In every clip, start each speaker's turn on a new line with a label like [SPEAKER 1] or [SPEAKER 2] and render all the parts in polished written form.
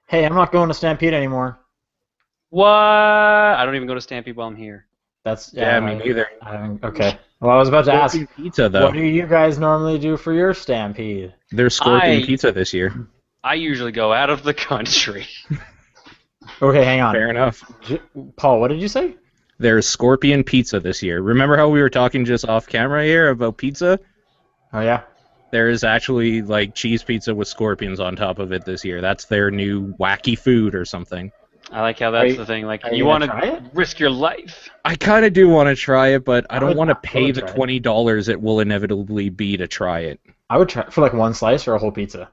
[SPEAKER 1] Hey, I'm not going to Stampede anymore.
[SPEAKER 2] What? I don't even go to Stampede while I'm here.
[SPEAKER 1] That's
[SPEAKER 3] Yeah, me neither.
[SPEAKER 1] okay. Well, I was about to ask,
[SPEAKER 3] Scorpion pizza,
[SPEAKER 1] what
[SPEAKER 3] though.
[SPEAKER 1] do you guys normally do for your Stampede?
[SPEAKER 3] There's scorpion
[SPEAKER 2] I
[SPEAKER 3] pizza this year.
[SPEAKER 2] I usually go out of the country.
[SPEAKER 1] Okay, hang on.
[SPEAKER 3] Fair enough.
[SPEAKER 1] J Paul, what did you say?
[SPEAKER 3] There's scorpion pizza this year. Remember how we were talking just off camera here about pizza?
[SPEAKER 1] Oh yeah.
[SPEAKER 3] There is actually like cheese pizza with scorpions on top of it this year. That's their new wacky food or something.
[SPEAKER 2] I like how
[SPEAKER 1] Are
[SPEAKER 2] that's
[SPEAKER 1] you,
[SPEAKER 2] the thing. Like
[SPEAKER 1] are you
[SPEAKER 2] you
[SPEAKER 1] gonna
[SPEAKER 2] want
[SPEAKER 1] try
[SPEAKER 2] to
[SPEAKER 1] it?
[SPEAKER 2] risk your life.
[SPEAKER 3] I kind of do want to try it, but I don't want to
[SPEAKER 1] I
[SPEAKER 3] pay
[SPEAKER 1] would
[SPEAKER 3] the
[SPEAKER 1] try it.
[SPEAKER 3] $20 it will inevitably be to try it.
[SPEAKER 1] I would try for like one slice or a whole pizza.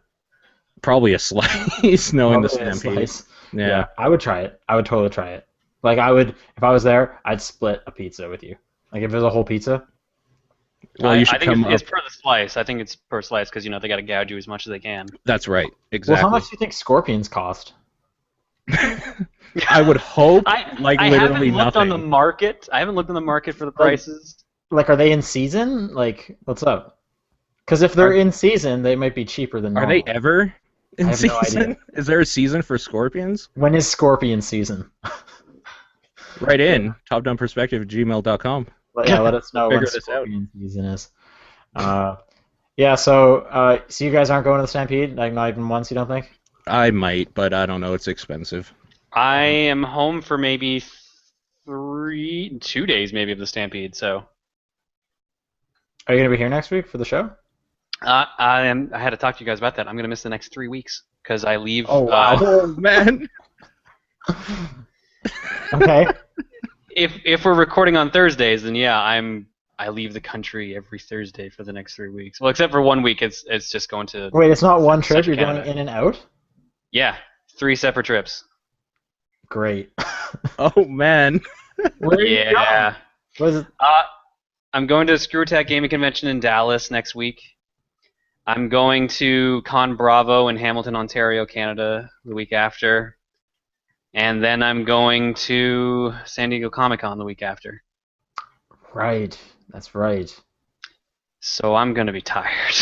[SPEAKER 3] Probably a slice, knowing the
[SPEAKER 1] Probably a
[SPEAKER 3] Stampede.
[SPEAKER 1] slice.
[SPEAKER 3] Yeah.
[SPEAKER 1] Yeah, I would try it. I would totally try it. Like I would, if I was there, I'd split a pizza with you. Like if it was a whole pizza.
[SPEAKER 3] Well,
[SPEAKER 2] I,
[SPEAKER 3] you
[SPEAKER 2] I
[SPEAKER 3] should
[SPEAKER 2] think
[SPEAKER 3] come
[SPEAKER 2] it's
[SPEAKER 3] up.
[SPEAKER 2] per the slice. I think it's per slice because they got to gouge you as much as they can.
[SPEAKER 3] That's right.
[SPEAKER 1] Well, how
[SPEAKER 3] Exactly.
[SPEAKER 1] much do you think scorpions cost?
[SPEAKER 3] I would hope, like,
[SPEAKER 2] I
[SPEAKER 3] literally
[SPEAKER 2] haven't looked on the
[SPEAKER 3] nothing.
[SPEAKER 2] market. I haven't looked on the market for the
[SPEAKER 1] Like,
[SPEAKER 2] prices.
[SPEAKER 1] like, are they in season? Like, what's up? Because if they're
[SPEAKER 3] Are
[SPEAKER 1] in season, they might be cheaper than
[SPEAKER 3] are they
[SPEAKER 1] normal.
[SPEAKER 3] ever
[SPEAKER 1] I
[SPEAKER 3] in
[SPEAKER 1] have no idea.
[SPEAKER 3] season? Is there a season for scorpions?
[SPEAKER 1] When is scorpion season?
[SPEAKER 3] Right in topdownperspective@gmail.com.
[SPEAKER 1] Yeah, let us know when
[SPEAKER 3] Figure this out.
[SPEAKER 1] scorpion season is. Yeah, so you guys aren't going to the Stampede? Like, not even once, you don't think?
[SPEAKER 3] I might, but I don't know. It's expensive.
[SPEAKER 2] I am home for maybe 2 days maybe of the Stampede. So
[SPEAKER 1] Are you gonna be here next week for the show?
[SPEAKER 2] I had to talk to you guys about that. I'm gonna miss the next 3 weeks because I leave.
[SPEAKER 1] Oh wow.
[SPEAKER 3] Oh man.
[SPEAKER 1] Okay.
[SPEAKER 2] If we're recording on Thursdays, then yeah, I leave the country every Thursday for the next 3 weeks. Well, except for one week, it's just going to
[SPEAKER 1] Wait, it's not one trip.
[SPEAKER 2] Central
[SPEAKER 1] You're going
[SPEAKER 2] Canada.
[SPEAKER 1] in and out.
[SPEAKER 2] Yeah, 3 separate trips.
[SPEAKER 1] Great.
[SPEAKER 3] Oh man.
[SPEAKER 1] Where are you going?
[SPEAKER 2] Yeah.
[SPEAKER 1] What is it?
[SPEAKER 2] I'm going to Screw Attack Gaming Convention in Dallas next week. I'm going to Con Bravo in Hamilton, Ontario, Canada the week after. And then I'm going to San Diego Comic Con the week after.
[SPEAKER 1] Right. That's right.
[SPEAKER 2] So I'm going to be tired.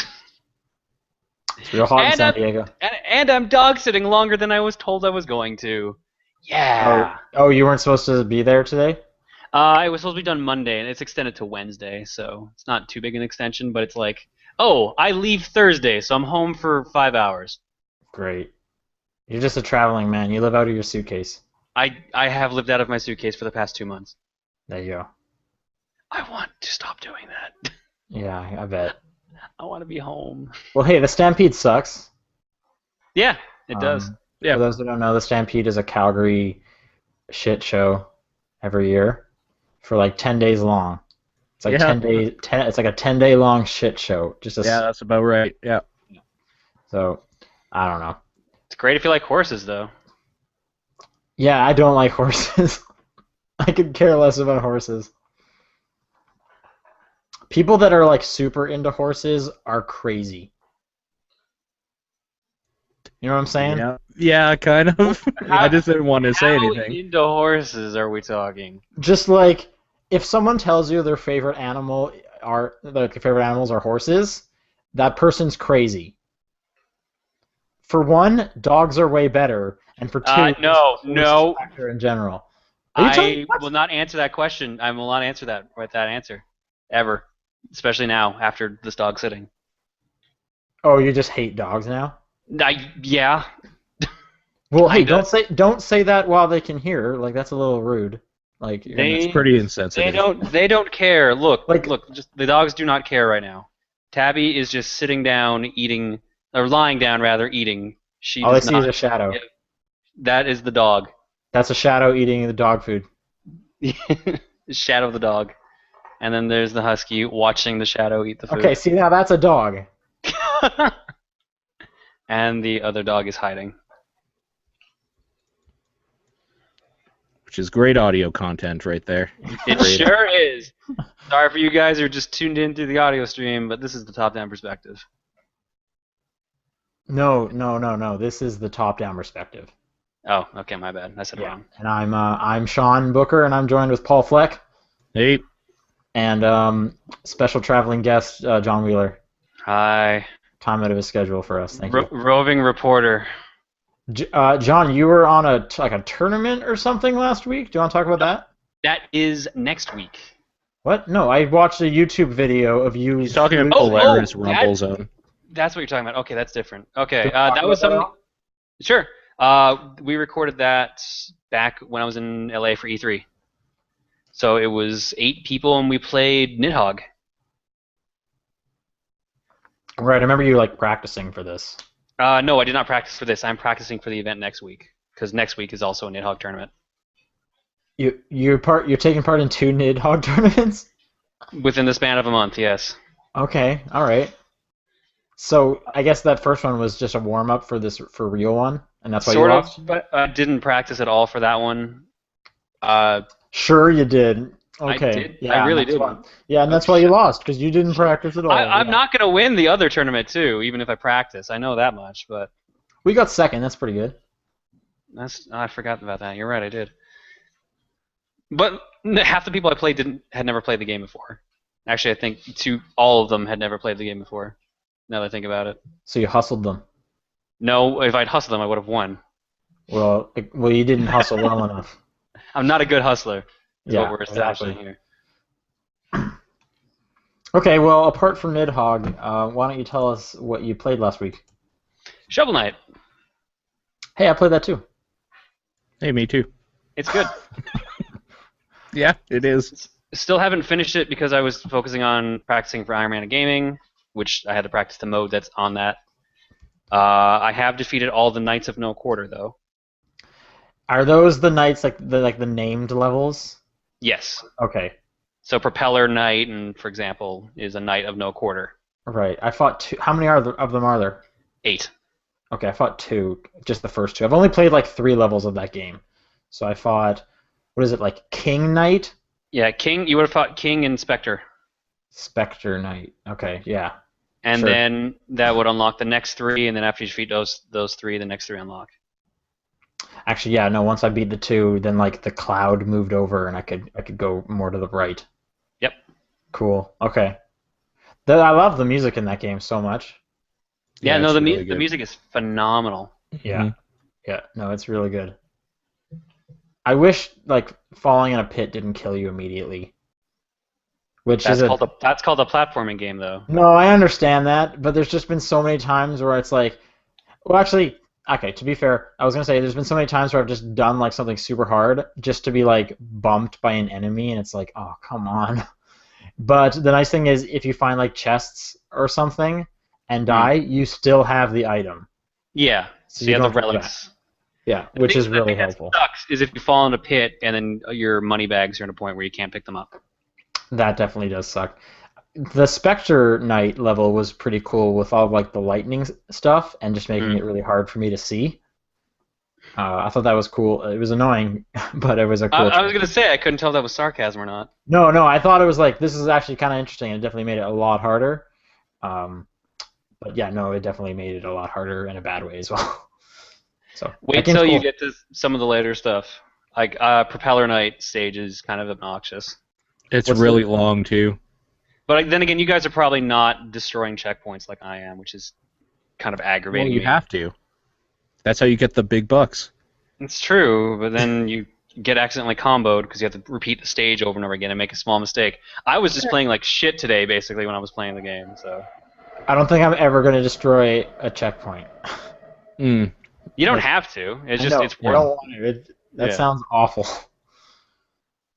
[SPEAKER 1] It's real hot in
[SPEAKER 2] And
[SPEAKER 1] San
[SPEAKER 2] I'm,
[SPEAKER 1] Diego.
[SPEAKER 2] and I'm dog sitting longer than I was told I was going to. Yeah.
[SPEAKER 1] Oh, you weren't supposed to be there today?
[SPEAKER 2] It was supposed to be done Monday, and it's extended to Wednesday, so it's not too big an extension, but it's like, oh, I leave Thursday, so I'm home for 5 hours.
[SPEAKER 1] Great. You're just a traveling man. You live out of your suitcase.
[SPEAKER 2] I have lived out of my suitcase for the past 2 months.
[SPEAKER 1] There you go.
[SPEAKER 2] I want to stop doing that.
[SPEAKER 1] Yeah, I bet.
[SPEAKER 2] I want to be home.
[SPEAKER 1] Well, hey, the Stampede sucks.
[SPEAKER 2] Yeah, it does.
[SPEAKER 3] Yeah.
[SPEAKER 1] For those who don't know, the Stampede is a Calgary shit show every year for like 10 days long. It's like
[SPEAKER 3] Yeah.
[SPEAKER 1] 10 days. It's like a 10-day long shit show. Just a
[SPEAKER 3] Yeah, that's about right. Yeah.
[SPEAKER 1] so I don't know.
[SPEAKER 2] It's great if you like horses, though.
[SPEAKER 1] Yeah, I don't like horses. I could care less about horses. People that are like super into horses are crazy. You know what I'm saying?
[SPEAKER 3] Yeah. Yeah, kind of. I just didn't want to say
[SPEAKER 2] How
[SPEAKER 3] anything.
[SPEAKER 2] into horses are we talking?
[SPEAKER 1] Just like if someone tells you their favorite animal are their favorite animals are horses, that person's crazy. For one, dogs are way better, and for two, it's
[SPEAKER 2] No,
[SPEAKER 1] a
[SPEAKER 2] no.
[SPEAKER 1] factor in general. Are you telling
[SPEAKER 2] I
[SPEAKER 1] me what?
[SPEAKER 2] will not answer that question. I will not answer that with that answer. Ever. Especially now, after this dog sitting.
[SPEAKER 1] Oh, you just hate dogs now?
[SPEAKER 2] Yeah.
[SPEAKER 1] Well, hey,
[SPEAKER 2] Kinda.
[SPEAKER 1] don't say that while they can hear. Like that's a little rude. Like you're gonna-
[SPEAKER 2] They
[SPEAKER 3] It's pretty
[SPEAKER 2] they
[SPEAKER 3] insensitive.
[SPEAKER 2] they don't care. Look,
[SPEAKER 1] Like-
[SPEAKER 2] just the dogs do not care right now. Tabby is just sitting down eating or lying down rather eating. She
[SPEAKER 1] all I
[SPEAKER 2] does
[SPEAKER 1] see is
[SPEAKER 2] not.
[SPEAKER 1] a shadow.
[SPEAKER 2] That is the dog.
[SPEAKER 1] That's a shadow eating the dog food.
[SPEAKER 2] Shadow of the dog. And then there's the husky watching the shadow eat the food.
[SPEAKER 1] Okay, see now that's a dog.
[SPEAKER 2] And the other dog is hiding.
[SPEAKER 3] Which is great audio content right there.
[SPEAKER 2] It
[SPEAKER 3] Great.
[SPEAKER 2] sure is. Sorry for you guys who are just tuned in through the audio stream, but this is the top-down perspective.
[SPEAKER 1] No, no, no, no. This is the top-down perspective.
[SPEAKER 2] Oh, okay, my bad. I said it wrong.
[SPEAKER 1] And I'm Sean Booker, and I'm joined with Paul Fleck
[SPEAKER 3] Hey,
[SPEAKER 1] and special traveling guest John Wheeler.
[SPEAKER 2] Hi.
[SPEAKER 1] Time out of his schedule for us. Thank you.
[SPEAKER 2] Roving reporter.
[SPEAKER 1] John, you were on a tournament or something last week. Do you want to talk about that?
[SPEAKER 2] That is next week.
[SPEAKER 1] What? No, I watched a YouTube video of you.
[SPEAKER 3] He's talking about
[SPEAKER 2] Oh,
[SPEAKER 3] Polaris
[SPEAKER 2] oh,
[SPEAKER 3] Rumble Zone.
[SPEAKER 2] That's what you're talking about. Okay, that's different.
[SPEAKER 1] Do
[SPEAKER 2] Okay,
[SPEAKER 1] you want to talk
[SPEAKER 2] that
[SPEAKER 1] about
[SPEAKER 2] was
[SPEAKER 1] that at
[SPEAKER 2] something.
[SPEAKER 1] all?
[SPEAKER 2] Sure. We recorded that back when I was in LA for E3. So it was 8 people, and we played Nidhogg.
[SPEAKER 1] Right, I remember you like practicing for this.
[SPEAKER 2] No, I did not practice for this. I'm practicing for the event next week because next week is also a Nidhogg tournament
[SPEAKER 1] You're taking part in 2 Nidhogg tournaments?
[SPEAKER 2] within the span of a month. Yes.
[SPEAKER 1] Okay, all right. So I guess that first one was just a warm up for real one, and that's why you
[SPEAKER 2] Sort of,
[SPEAKER 1] lost?
[SPEAKER 2] but I didn't practice at all for that one. Uh,
[SPEAKER 1] Sure you did.
[SPEAKER 2] I
[SPEAKER 1] Okay.
[SPEAKER 2] did.
[SPEAKER 1] Yeah,
[SPEAKER 2] I
[SPEAKER 1] and
[SPEAKER 2] really
[SPEAKER 1] that's
[SPEAKER 2] did.
[SPEAKER 1] and that's why you lost, because you didn't practice at all.
[SPEAKER 2] I'm
[SPEAKER 1] Yeah.
[SPEAKER 2] not gonna win the other tournament too, even if I practice. I know that much, but
[SPEAKER 1] We got second, that's pretty good.
[SPEAKER 2] I forgot about that. You're right, I did. But half the people I played had never played the game before. Actually, I think all of them had never played the game before. Now that I think about it.
[SPEAKER 1] So you hustled them.
[SPEAKER 2] No, if I'd hustled them, I would have won.
[SPEAKER 1] Well, you didn't hustle well enough.
[SPEAKER 2] I'm not a good hustler. Is
[SPEAKER 1] Yeah,
[SPEAKER 2] what we're establishing
[SPEAKER 1] exactly.
[SPEAKER 2] here.
[SPEAKER 1] Okay, well, apart from Nidhogg, why don't you tell us what you played last week?
[SPEAKER 2] Shovel Knight.
[SPEAKER 1] Hey, I played that too.
[SPEAKER 3] Hey, me too.
[SPEAKER 2] It's good.
[SPEAKER 3] Yeah, it is.
[SPEAKER 2] Still haven't finished it because I was focusing on practicing for Iron Man Gaming, which I had to practice the mode that's on that. I have defeated all the Knights of No Quarter, though.
[SPEAKER 1] Are those the knights like the named levels?
[SPEAKER 2] Yes.
[SPEAKER 1] Okay,
[SPEAKER 2] So Propeller Knight, and for example, is a Knight of No Quarter.
[SPEAKER 1] right. I fought 2. How many of them are there?
[SPEAKER 2] 8.
[SPEAKER 1] Okay, I fought 2, just the first 2. I've only played like 3 levels of that game. So I fought, what is it, like King Knight?
[SPEAKER 2] Yeah, King. You would have fought King and Spectre.
[SPEAKER 1] Spectre Knight. Okay, yeah.
[SPEAKER 2] And
[SPEAKER 1] Sure.
[SPEAKER 2] then that would unlock the next 3, and then after you defeat those 3, the next 3 unlock.
[SPEAKER 1] Actually, yeah, no, once I beat the 2, then like the cloud moved over and I could go more to the right.
[SPEAKER 2] Yep.
[SPEAKER 1] Cool. Okay. I love the music in that game so much.
[SPEAKER 2] Yeah, no,
[SPEAKER 3] it's
[SPEAKER 2] the
[SPEAKER 3] really
[SPEAKER 2] the
[SPEAKER 3] good.
[SPEAKER 2] music is phenomenal.
[SPEAKER 1] Yeah. Yeah, no, it's really good. I wish like falling in a pit didn't kill you immediately. Which
[SPEAKER 2] That's
[SPEAKER 1] is
[SPEAKER 2] called a platforming game, though.
[SPEAKER 1] No, I understand that, but there's just been so many times where it's like, well, actually, okay, to be fair, I was gonna say there's been so many times where I've just done like something super hard just to be like bumped by an enemy, and it's like, oh, come on. But the nice thing is, if you find like chests or something and die, you still have the item.
[SPEAKER 2] Yeah.
[SPEAKER 1] So
[SPEAKER 2] So you have the
[SPEAKER 1] don't-
[SPEAKER 2] relics.
[SPEAKER 1] Yeah, which is really helpful.
[SPEAKER 2] What sucks is if you fall in a pit and then your money bags are in a point where you can't pick them up.
[SPEAKER 1] That definitely does suck. The Spectre Knight level was pretty cool with all like the lightning stuff and just making it really hard for me to see. I thought that was cool. It was annoying, but it was a cool.
[SPEAKER 2] I was gonna say I couldn't tell if that was sarcasm or not.
[SPEAKER 1] No, I thought it was like this is actually kind of interesting. It definitely made it a lot harder. But yeah, no, it definitely made it a lot harder in a bad way as well. So
[SPEAKER 2] Wait
[SPEAKER 1] that game's
[SPEAKER 2] till you
[SPEAKER 1] cool.
[SPEAKER 2] get to some of the later stuff. Like Propeller Knight stage is kind of obnoxious.
[SPEAKER 3] It's
[SPEAKER 1] What's
[SPEAKER 3] really long too.
[SPEAKER 2] But then again, you guys are probably not destroying checkpoints like I am, which is kind of
[SPEAKER 3] Well,
[SPEAKER 2] aggravating
[SPEAKER 3] you
[SPEAKER 2] me.
[SPEAKER 3] have to. That's how you get the big bucks.
[SPEAKER 2] It's true, but then you get accidentally comboed because you have to repeat the stage over and over again and make a small mistake. I was just playing like shit today, basically, when I was playing the game. So
[SPEAKER 1] I don't think I'm ever going to destroy a checkpoint.
[SPEAKER 3] Mm.
[SPEAKER 2] you don't
[SPEAKER 1] Like,
[SPEAKER 2] have to. It's
[SPEAKER 1] I
[SPEAKER 2] just
[SPEAKER 1] know,
[SPEAKER 2] it's
[SPEAKER 1] I don't want to. That
[SPEAKER 2] Yeah.
[SPEAKER 1] sounds awful.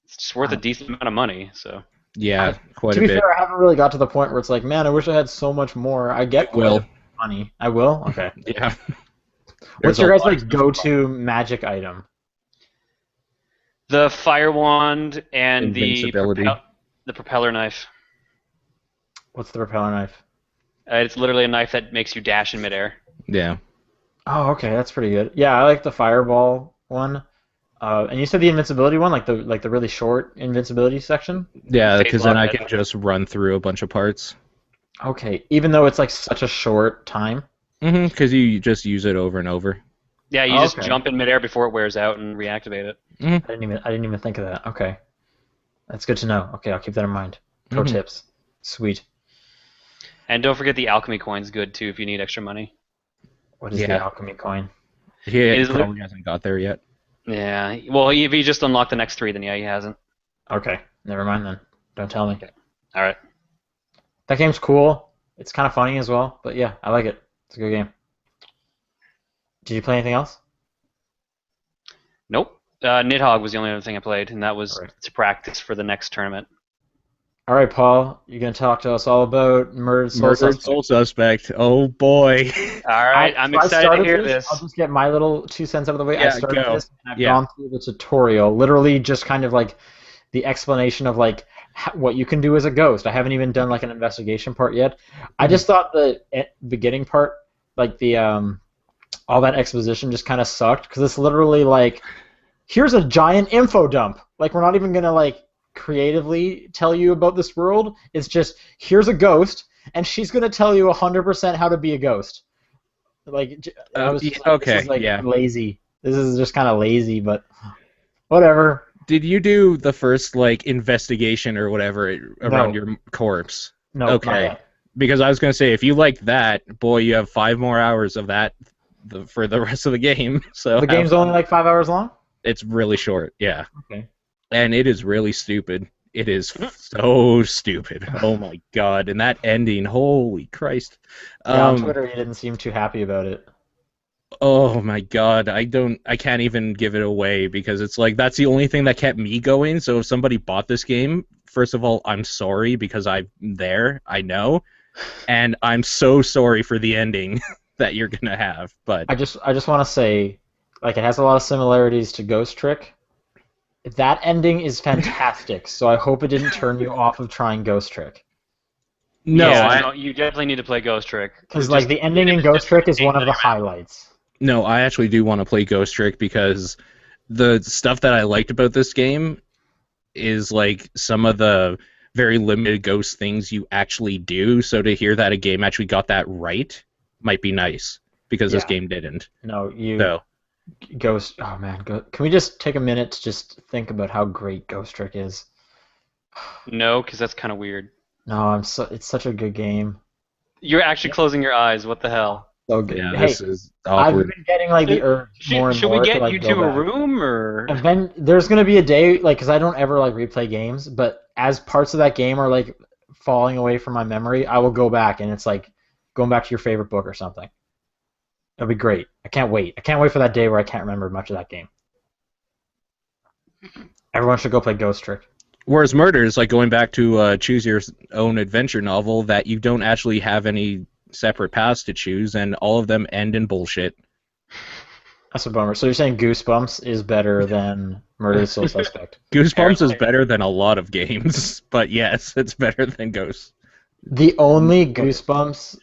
[SPEAKER 2] It's just worth a decent amount of money. So
[SPEAKER 3] Yeah, quite
[SPEAKER 1] To
[SPEAKER 3] a
[SPEAKER 1] be
[SPEAKER 3] bit.
[SPEAKER 1] fair, I haven't really got to the point where it's like, man, I wish I had so much more. I get
[SPEAKER 3] You will.
[SPEAKER 1] quite a bit of money. I will. Okay.
[SPEAKER 3] Yeah.
[SPEAKER 1] What's
[SPEAKER 3] There's
[SPEAKER 1] your
[SPEAKER 3] a
[SPEAKER 1] guys'
[SPEAKER 3] lot
[SPEAKER 1] like
[SPEAKER 3] of
[SPEAKER 1] go-to magic item?
[SPEAKER 2] the fire wand and
[SPEAKER 3] Invincibility.
[SPEAKER 2] the propeller knife.
[SPEAKER 1] What's the propeller knife?
[SPEAKER 2] It's literally a knife that makes you dash in midair.
[SPEAKER 3] Yeah.
[SPEAKER 1] Oh, okay, that's pretty good. Yeah, I like the fireball one. And you said the invincibility one, like the really short invincibility section.
[SPEAKER 3] Yeah,
[SPEAKER 2] Phase
[SPEAKER 3] because then I
[SPEAKER 2] lock
[SPEAKER 3] can just run through a bunch of parts.
[SPEAKER 1] Okay, even though it's like such a short time.
[SPEAKER 3] Because you just use it over and over.
[SPEAKER 2] Yeah, you
[SPEAKER 1] Oh,
[SPEAKER 2] just
[SPEAKER 1] okay.
[SPEAKER 2] jump in midair before it wears out and reactivate it.
[SPEAKER 1] I didn't even think of that. Okay, that's good to know. Okay, I'll keep that in mind. Pro tips. Sweet.
[SPEAKER 2] And don't forget the alchemy coin's good too if you need extra money.
[SPEAKER 1] What is the alchemy coin?
[SPEAKER 3] He
[SPEAKER 2] Is
[SPEAKER 3] probably hasn't got there yet.
[SPEAKER 2] Yeah. Well, if he just unlocked the next 3, then yeah, he hasn't.
[SPEAKER 1] Okay, never mind then. Don't tell me.
[SPEAKER 2] All right.
[SPEAKER 1] That game's cool. It's kind of funny as well, but yeah, I like it. It's a good game. Did you play anything else?
[SPEAKER 2] Nope. Nidhogg was the only other thing I played, and that was
[SPEAKER 1] Alright.
[SPEAKER 2] to practice for the next tournament.
[SPEAKER 1] All right, Paul, you're gonna talk to us all about Murdered Soul
[SPEAKER 3] Murdered
[SPEAKER 1] Suspect.
[SPEAKER 3] Soul Suspect. Oh boy.
[SPEAKER 2] All right, I'm
[SPEAKER 1] So I
[SPEAKER 2] excited to
[SPEAKER 1] started
[SPEAKER 2] hear this.
[SPEAKER 1] I'll just get my little 2 cents out of the way. I
[SPEAKER 3] Yeah,
[SPEAKER 1] started
[SPEAKER 3] go.
[SPEAKER 1] this, and I've
[SPEAKER 3] Yeah.
[SPEAKER 1] gone through the tutorial, literally just kind of like the explanation of like what you can do as a ghost. I haven't even done like an investigation part yet. I just thought the beginning part, like the all that exposition, just kind of sucked because it's literally like, here's a giant info dump. Like we're not even gonna like creatively tell you about this world. It's just here's a ghost, and she's gonna tell you 100% how to be a ghost. Like I was just like,
[SPEAKER 3] okay,
[SPEAKER 1] this is like
[SPEAKER 3] yeah.
[SPEAKER 1] lazy. This is just kind of lazy, but whatever.
[SPEAKER 3] Did you do the first like investigation or whatever around
[SPEAKER 1] No.
[SPEAKER 3] your corpse?
[SPEAKER 1] No,
[SPEAKER 3] Okay.
[SPEAKER 1] not yet.
[SPEAKER 3] Because I was gonna say, if you like that, boy, you have 5 more hours of that for the rest of the game. So
[SPEAKER 1] The game's only like 5 hours long.
[SPEAKER 3] it's really short, yeah.
[SPEAKER 1] Okay.
[SPEAKER 3] And it is really stupid. It is so stupid. Oh my god! And that ending, holy Christ!
[SPEAKER 1] Yeah, on Twitter, you didn't seem too happy about it.
[SPEAKER 3] Oh my god! I can't even give it away because it's like that's the only thing that kept me going. So if somebody bought this game, first of all, I'm sorry because I'm there. I know, and I'm so sorry for the ending that you're gonna have. But
[SPEAKER 1] I just want to say, like, it has a lot of similarities to Ghost Trick. That ending is fantastic, so I hope it didn't turn you off of trying Ghost Trick.
[SPEAKER 3] no,
[SPEAKER 2] Yeah, no, you definitely need to play Ghost Trick.
[SPEAKER 1] Because like the ending in Ghost Trick is one of the highlights.
[SPEAKER 3] No, I actually do want to play Ghost Trick because the stuff that I liked about this game is like some of the very limited ghost things you actually do. So to hear that a game actually got that right might be nice because this
[SPEAKER 1] Yeah.
[SPEAKER 3] game didn't.
[SPEAKER 1] No, you
[SPEAKER 3] So
[SPEAKER 1] Ghost. Oh man, can we just take a minute to just think about how great Ghost Trick is?
[SPEAKER 2] No, because that's kind of weird.
[SPEAKER 1] No, it's such a good game.
[SPEAKER 2] You're actually closing your eyes. What the hell?
[SPEAKER 1] So good.
[SPEAKER 3] yeah,
[SPEAKER 1] Hey,
[SPEAKER 3] this is
[SPEAKER 1] I've
[SPEAKER 3] awkward.
[SPEAKER 1] been getting like the urge more and
[SPEAKER 2] Should
[SPEAKER 1] more
[SPEAKER 2] we get
[SPEAKER 1] to like
[SPEAKER 2] you
[SPEAKER 1] go
[SPEAKER 2] to a
[SPEAKER 1] back.
[SPEAKER 2] room or?
[SPEAKER 1] And then there's gonna be a day like because I don't ever like replay games, but as parts of that game are like falling away from my memory, I will go back and it's like going back to your favorite book or something. It'll be great. I can't wait. I can't wait for that day where I can't remember much of that game. Everyone should go play Ghost Trick.
[SPEAKER 3] Whereas Murder is like going back to choose your own adventure novel that you don't actually have any separate paths to choose, and all of them end in bullshit.
[SPEAKER 1] That's a bummer. So you're saying Goosebumps is better than Murdered Soul Suspect?
[SPEAKER 3] Goosebumps is better than a lot of games, but yes, it's better than Ghost.
[SPEAKER 1] The only Goosebumps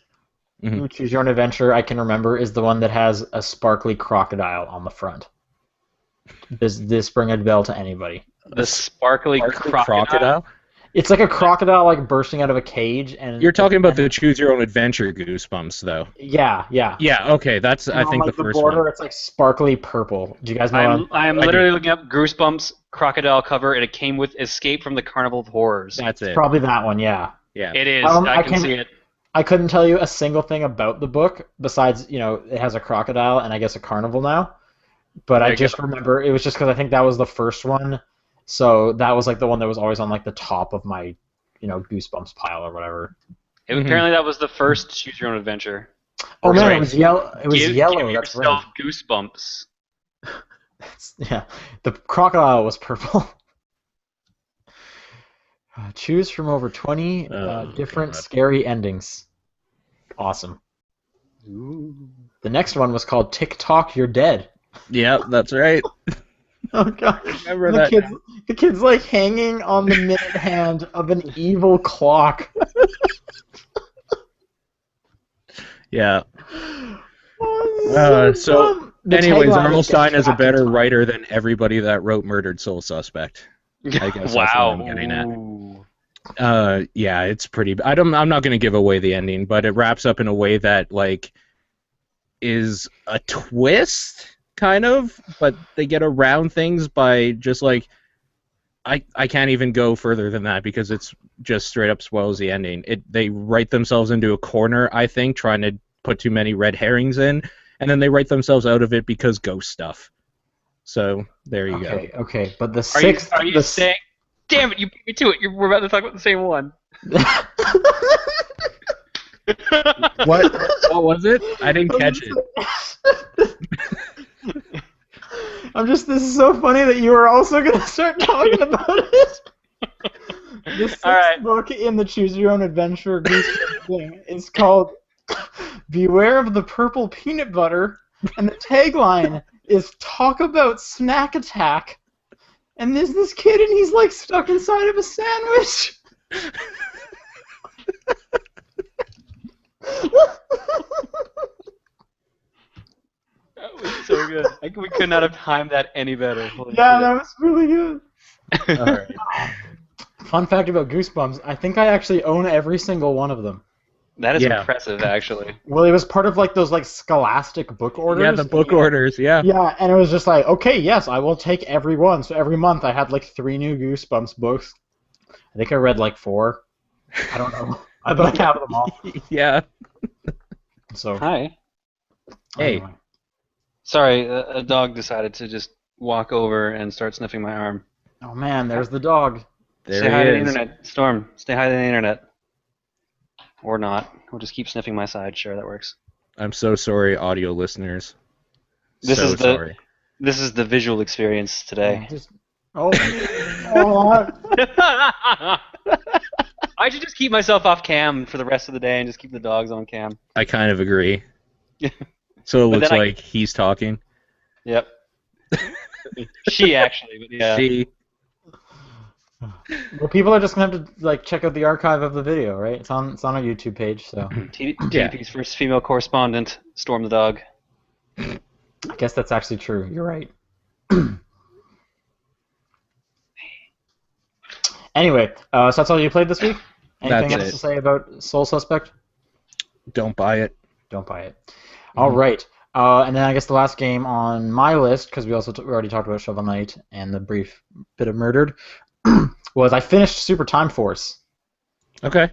[SPEAKER 3] Mhm.
[SPEAKER 1] Choose Your Own Adventure I can remember is the one that has a sparkly crocodile on the front. Does this ring a bell to anybody?
[SPEAKER 2] The sparkly crocodile.
[SPEAKER 3] Crocodile?
[SPEAKER 1] It's like a crocodile like bursting out of a cage, and
[SPEAKER 3] You're talking about the Choose Your Own Adventure Goosebumps, though.
[SPEAKER 1] yeah.
[SPEAKER 3] Yeah, okay, that's
[SPEAKER 1] And
[SPEAKER 3] I
[SPEAKER 1] on,
[SPEAKER 3] think
[SPEAKER 1] like,
[SPEAKER 3] the first
[SPEAKER 1] border,
[SPEAKER 3] one.
[SPEAKER 1] it's like sparkly purple. Do you guys know?
[SPEAKER 2] I'm
[SPEAKER 3] I
[SPEAKER 2] literally looking up Goosebumps crocodile cover, and it came with Escape from the Carnival of Horrors.
[SPEAKER 3] That's it.
[SPEAKER 1] Probably that one. Yeah.
[SPEAKER 3] Yeah.
[SPEAKER 2] It is.
[SPEAKER 1] I
[SPEAKER 2] I can
[SPEAKER 1] can-
[SPEAKER 2] see it.
[SPEAKER 1] I couldn't tell you a single thing about the book besides, it has a crocodile and I guess a carnival now. But
[SPEAKER 2] There
[SPEAKER 1] I
[SPEAKER 2] you
[SPEAKER 1] just remember it was just because I think that was the first one, so that was like the one that was always on like the top of my, Goosebumps pile or whatever.
[SPEAKER 2] Apparently, that was the first Choose Your Own Adventure.
[SPEAKER 1] Oh man,
[SPEAKER 3] Right.
[SPEAKER 1] it was yellow. It was
[SPEAKER 2] Give
[SPEAKER 1] yellow. That's
[SPEAKER 2] yourself
[SPEAKER 1] right.
[SPEAKER 2] Goosebumps.
[SPEAKER 1] Yeah, the crocodile was purple. Choose from over 20
[SPEAKER 3] Oh,
[SPEAKER 1] different
[SPEAKER 3] God.
[SPEAKER 1] scary endings. Awesome. The next one was called TikTok, You're Dead.
[SPEAKER 3] Yeah, that's right.
[SPEAKER 1] Oh god.
[SPEAKER 3] Remember
[SPEAKER 1] And
[SPEAKER 3] that.
[SPEAKER 1] the kid's like hanging on the minute hand of an evil clock.
[SPEAKER 3] Yeah.
[SPEAKER 1] Oh,
[SPEAKER 3] So,
[SPEAKER 1] dumb. The
[SPEAKER 3] anyways,
[SPEAKER 1] tagline is
[SPEAKER 3] Armelstein is a
[SPEAKER 1] "Get
[SPEAKER 3] better
[SPEAKER 1] trapped in
[SPEAKER 3] writer than everybody that wrote Murdered Soul Suspect. I guess that's what
[SPEAKER 2] Wow.
[SPEAKER 3] I'm getting at.
[SPEAKER 2] Ooh.
[SPEAKER 3] Yeah, it's pretty. I'm not going to give away the ending, but it wraps up in a way that like is a twist, kind of. But they get around things by just like I can't even go further than that because it's just straight up spoils the ending. They write themselves into a corner, I think, trying to put too many red herrings in, and then they write themselves out of it because ghost stuff. So there you go.
[SPEAKER 1] Okay, but the
[SPEAKER 2] Are
[SPEAKER 1] sixth.
[SPEAKER 2] you saying? Damn it! You beat me to it. We're about to talk about the same one.
[SPEAKER 3] What was it? I didn't catch it.
[SPEAKER 1] This is so funny that you were also going to start talking about it. The sixth book in the Choose Your Own Adventure Goosebumps thing is called Beware of the Purple Peanut Butter, and the tagline is Talk About Snack Attack. And there's this kid, and he's like stuck inside of a sandwich.
[SPEAKER 2] That was so good. We could not have timed that any better. Holy
[SPEAKER 1] Yeah,
[SPEAKER 2] shit.
[SPEAKER 1] that was really good.
[SPEAKER 3] All right.
[SPEAKER 1] Fun fact about Goosebumps, I think I actually own every single one of them.
[SPEAKER 2] That is
[SPEAKER 3] Yeah.
[SPEAKER 2] impressive, actually.
[SPEAKER 1] Well, it was part of like those like scholastic book orders.
[SPEAKER 3] Yeah, the book orders. Yeah.
[SPEAKER 1] Yeah, and it was just like, okay, yes, I will take every one. So every month I had like 3 new Goosebumps books. I think I read like 4. I don't know. But I have them all.
[SPEAKER 3] Yeah.
[SPEAKER 1] So
[SPEAKER 2] Hi.
[SPEAKER 3] Hey.
[SPEAKER 1] anyway.
[SPEAKER 2] Sorry, a dog decided to just walk over and start sniffing my arm.
[SPEAKER 1] Oh man, there's the dog.
[SPEAKER 3] There
[SPEAKER 2] Stay hi to the
[SPEAKER 3] he is.
[SPEAKER 2] internet. Storm, stay hi to the internet. Or not. We'll just keep sniffing my side. Sure, that works.
[SPEAKER 3] I'm so sorry, audio listeners.
[SPEAKER 2] This
[SPEAKER 3] so
[SPEAKER 2] is the-
[SPEAKER 3] sorry.
[SPEAKER 2] This is the visual experience today.
[SPEAKER 1] Oh, oh,
[SPEAKER 2] I should just keep myself off cam for the rest of the day and just keep the dogs on cam.
[SPEAKER 3] I kind of agree. So it
[SPEAKER 2] But
[SPEAKER 3] looks
[SPEAKER 2] then
[SPEAKER 3] like he's talking.
[SPEAKER 2] Yep. She actually, but yeah.
[SPEAKER 3] She.
[SPEAKER 1] well, people are just gonna have to like check out the archive of the video, right? It's on our YouTube page, so
[SPEAKER 3] Yeah.
[SPEAKER 2] TDP's first female correspondent, Storm the dog.
[SPEAKER 1] I guess that's actually true. You're right. Anyway, so that's all you played this week? Anything
[SPEAKER 3] That's
[SPEAKER 1] else
[SPEAKER 3] it.
[SPEAKER 1] to say about Soul Suspect?
[SPEAKER 3] Don't buy it.
[SPEAKER 1] Don't buy it. All right. And then I guess the last game on my list, because we already talked about Shovel Knight and the brief bit of Murdered, was I finished Super Time Force.
[SPEAKER 3] Okay.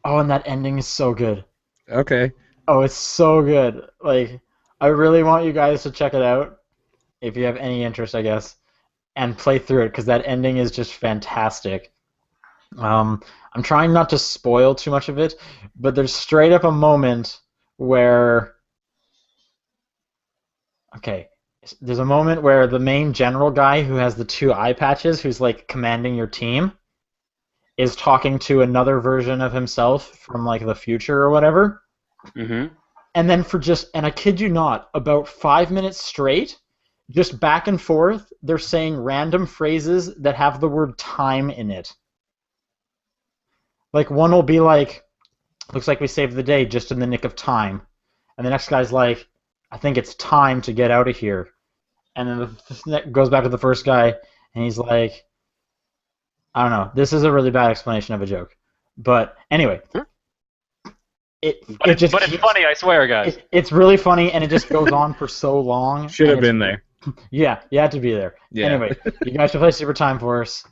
[SPEAKER 1] Oh, and that ending is so good.
[SPEAKER 3] Okay.
[SPEAKER 1] Oh, it's so good. Like, I really want you guys to check it out, if you have any interest, I guess, and play through it, because that ending is just fantastic. I'm trying not to spoil too much of it, but there's straight up a moment where... Okay, there's a moment where the main general guy who has the 2 eye patches, who's like commanding your team, is talking to another version of himself from like the future or whatever.
[SPEAKER 2] Mm-hmm.
[SPEAKER 1] And then and I kid you not, about 5 minutes straight, just back and forth, they're saying random phrases that have the word time in it. Like, one will be like, looks like we saved the day just in the nick of time. And the next guy's like, I think it's time to get out of here. And then it goes back to the first guy, and he's like, I don't know. This is a really bad explanation of a joke. But anyway,
[SPEAKER 2] But it's funny, I swear, guys.
[SPEAKER 1] It's really funny, and it just goes on for so long.
[SPEAKER 3] Should have
[SPEAKER 1] and
[SPEAKER 3] been there.
[SPEAKER 1] Yeah, you had to be there.
[SPEAKER 3] Yeah.
[SPEAKER 1] Anyway, you guys should play Super Time Force.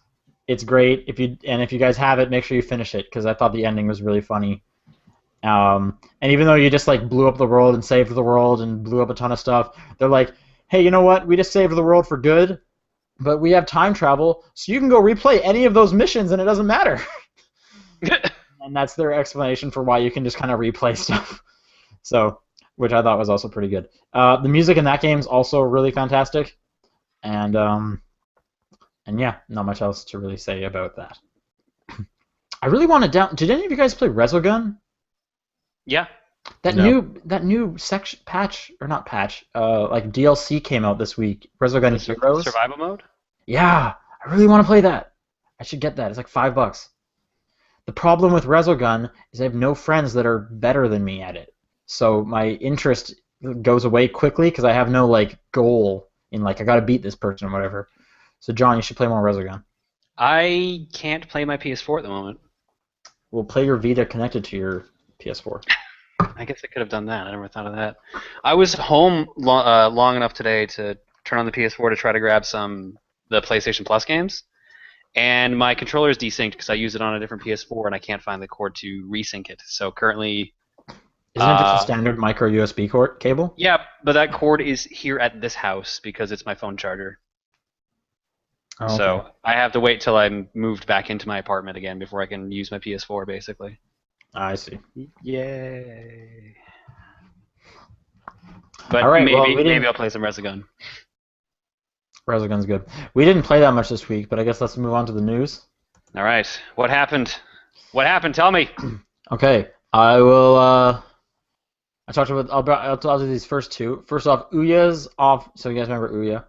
[SPEAKER 1] It's great. If you guys have it, make sure you finish it, because I thought the ending was really funny. And even though you just like blew up the world and saved the world and blew up a ton of stuff, they're like, hey, you know what? We just saved the world for good, but we have time travel, so you can go replay any of those missions and it doesn't matter. And that's their explanation for why you can just kind of replay stuff. So, which I thought was also pretty good. The music in that game is also really fantastic, and yeah, not much else to really say about that. I really want to Did any of you guys play Resogun?
[SPEAKER 2] Yeah.
[SPEAKER 1] That new section patch, or not patch, like DLC came out this week. Resogun Heroes.
[SPEAKER 2] Survival mode?
[SPEAKER 1] Yeah, I really want to play that. I should get that. It's like $5. The problem with Resogun is I have no friends that are better than me at it. So my interest goes away quickly because I have no like goal in like I got to beat this person or whatever. So John, you should play more Resogun.
[SPEAKER 2] I can't play my PS4 at the moment.
[SPEAKER 1] We'll play your Vita connected to your PS4.
[SPEAKER 2] I guess I could have done that. I never thought of that. I was home long enough today to turn on the PS4 to try to grab the PlayStation Plus games, and my controller is desynced because I use it on a different PS4 and I can't find the cord to resync it. So currently,
[SPEAKER 1] Isn't it just a standard micro USB cord cable?
[SPEAKER 2] Yeah, but that cord is here at this house because it's my phone charger.
[SPEAKER 1] Oh, okay.
[SPEAKER 2] So I have to wait till I'm moved back into my apartment again before I can use my PS4, basically.
[SPEAKER 1] I see.
[SPEAKER 2] Yay! But
[SPEAKER 1] All right, well,
[SPEAKER 2] maybe I'll play some Resogun.
[SPEAKER 1] Resogun's good. We didn't play that much this week, but I guess let's move on to the news.
[SPEAKER 2] All right, what happened? What happened? Tell me.
[SPEAKER 1] Okay, I will. I talked about. I'll do these first two. First off, Ouya's off. So you guys remember Ouya?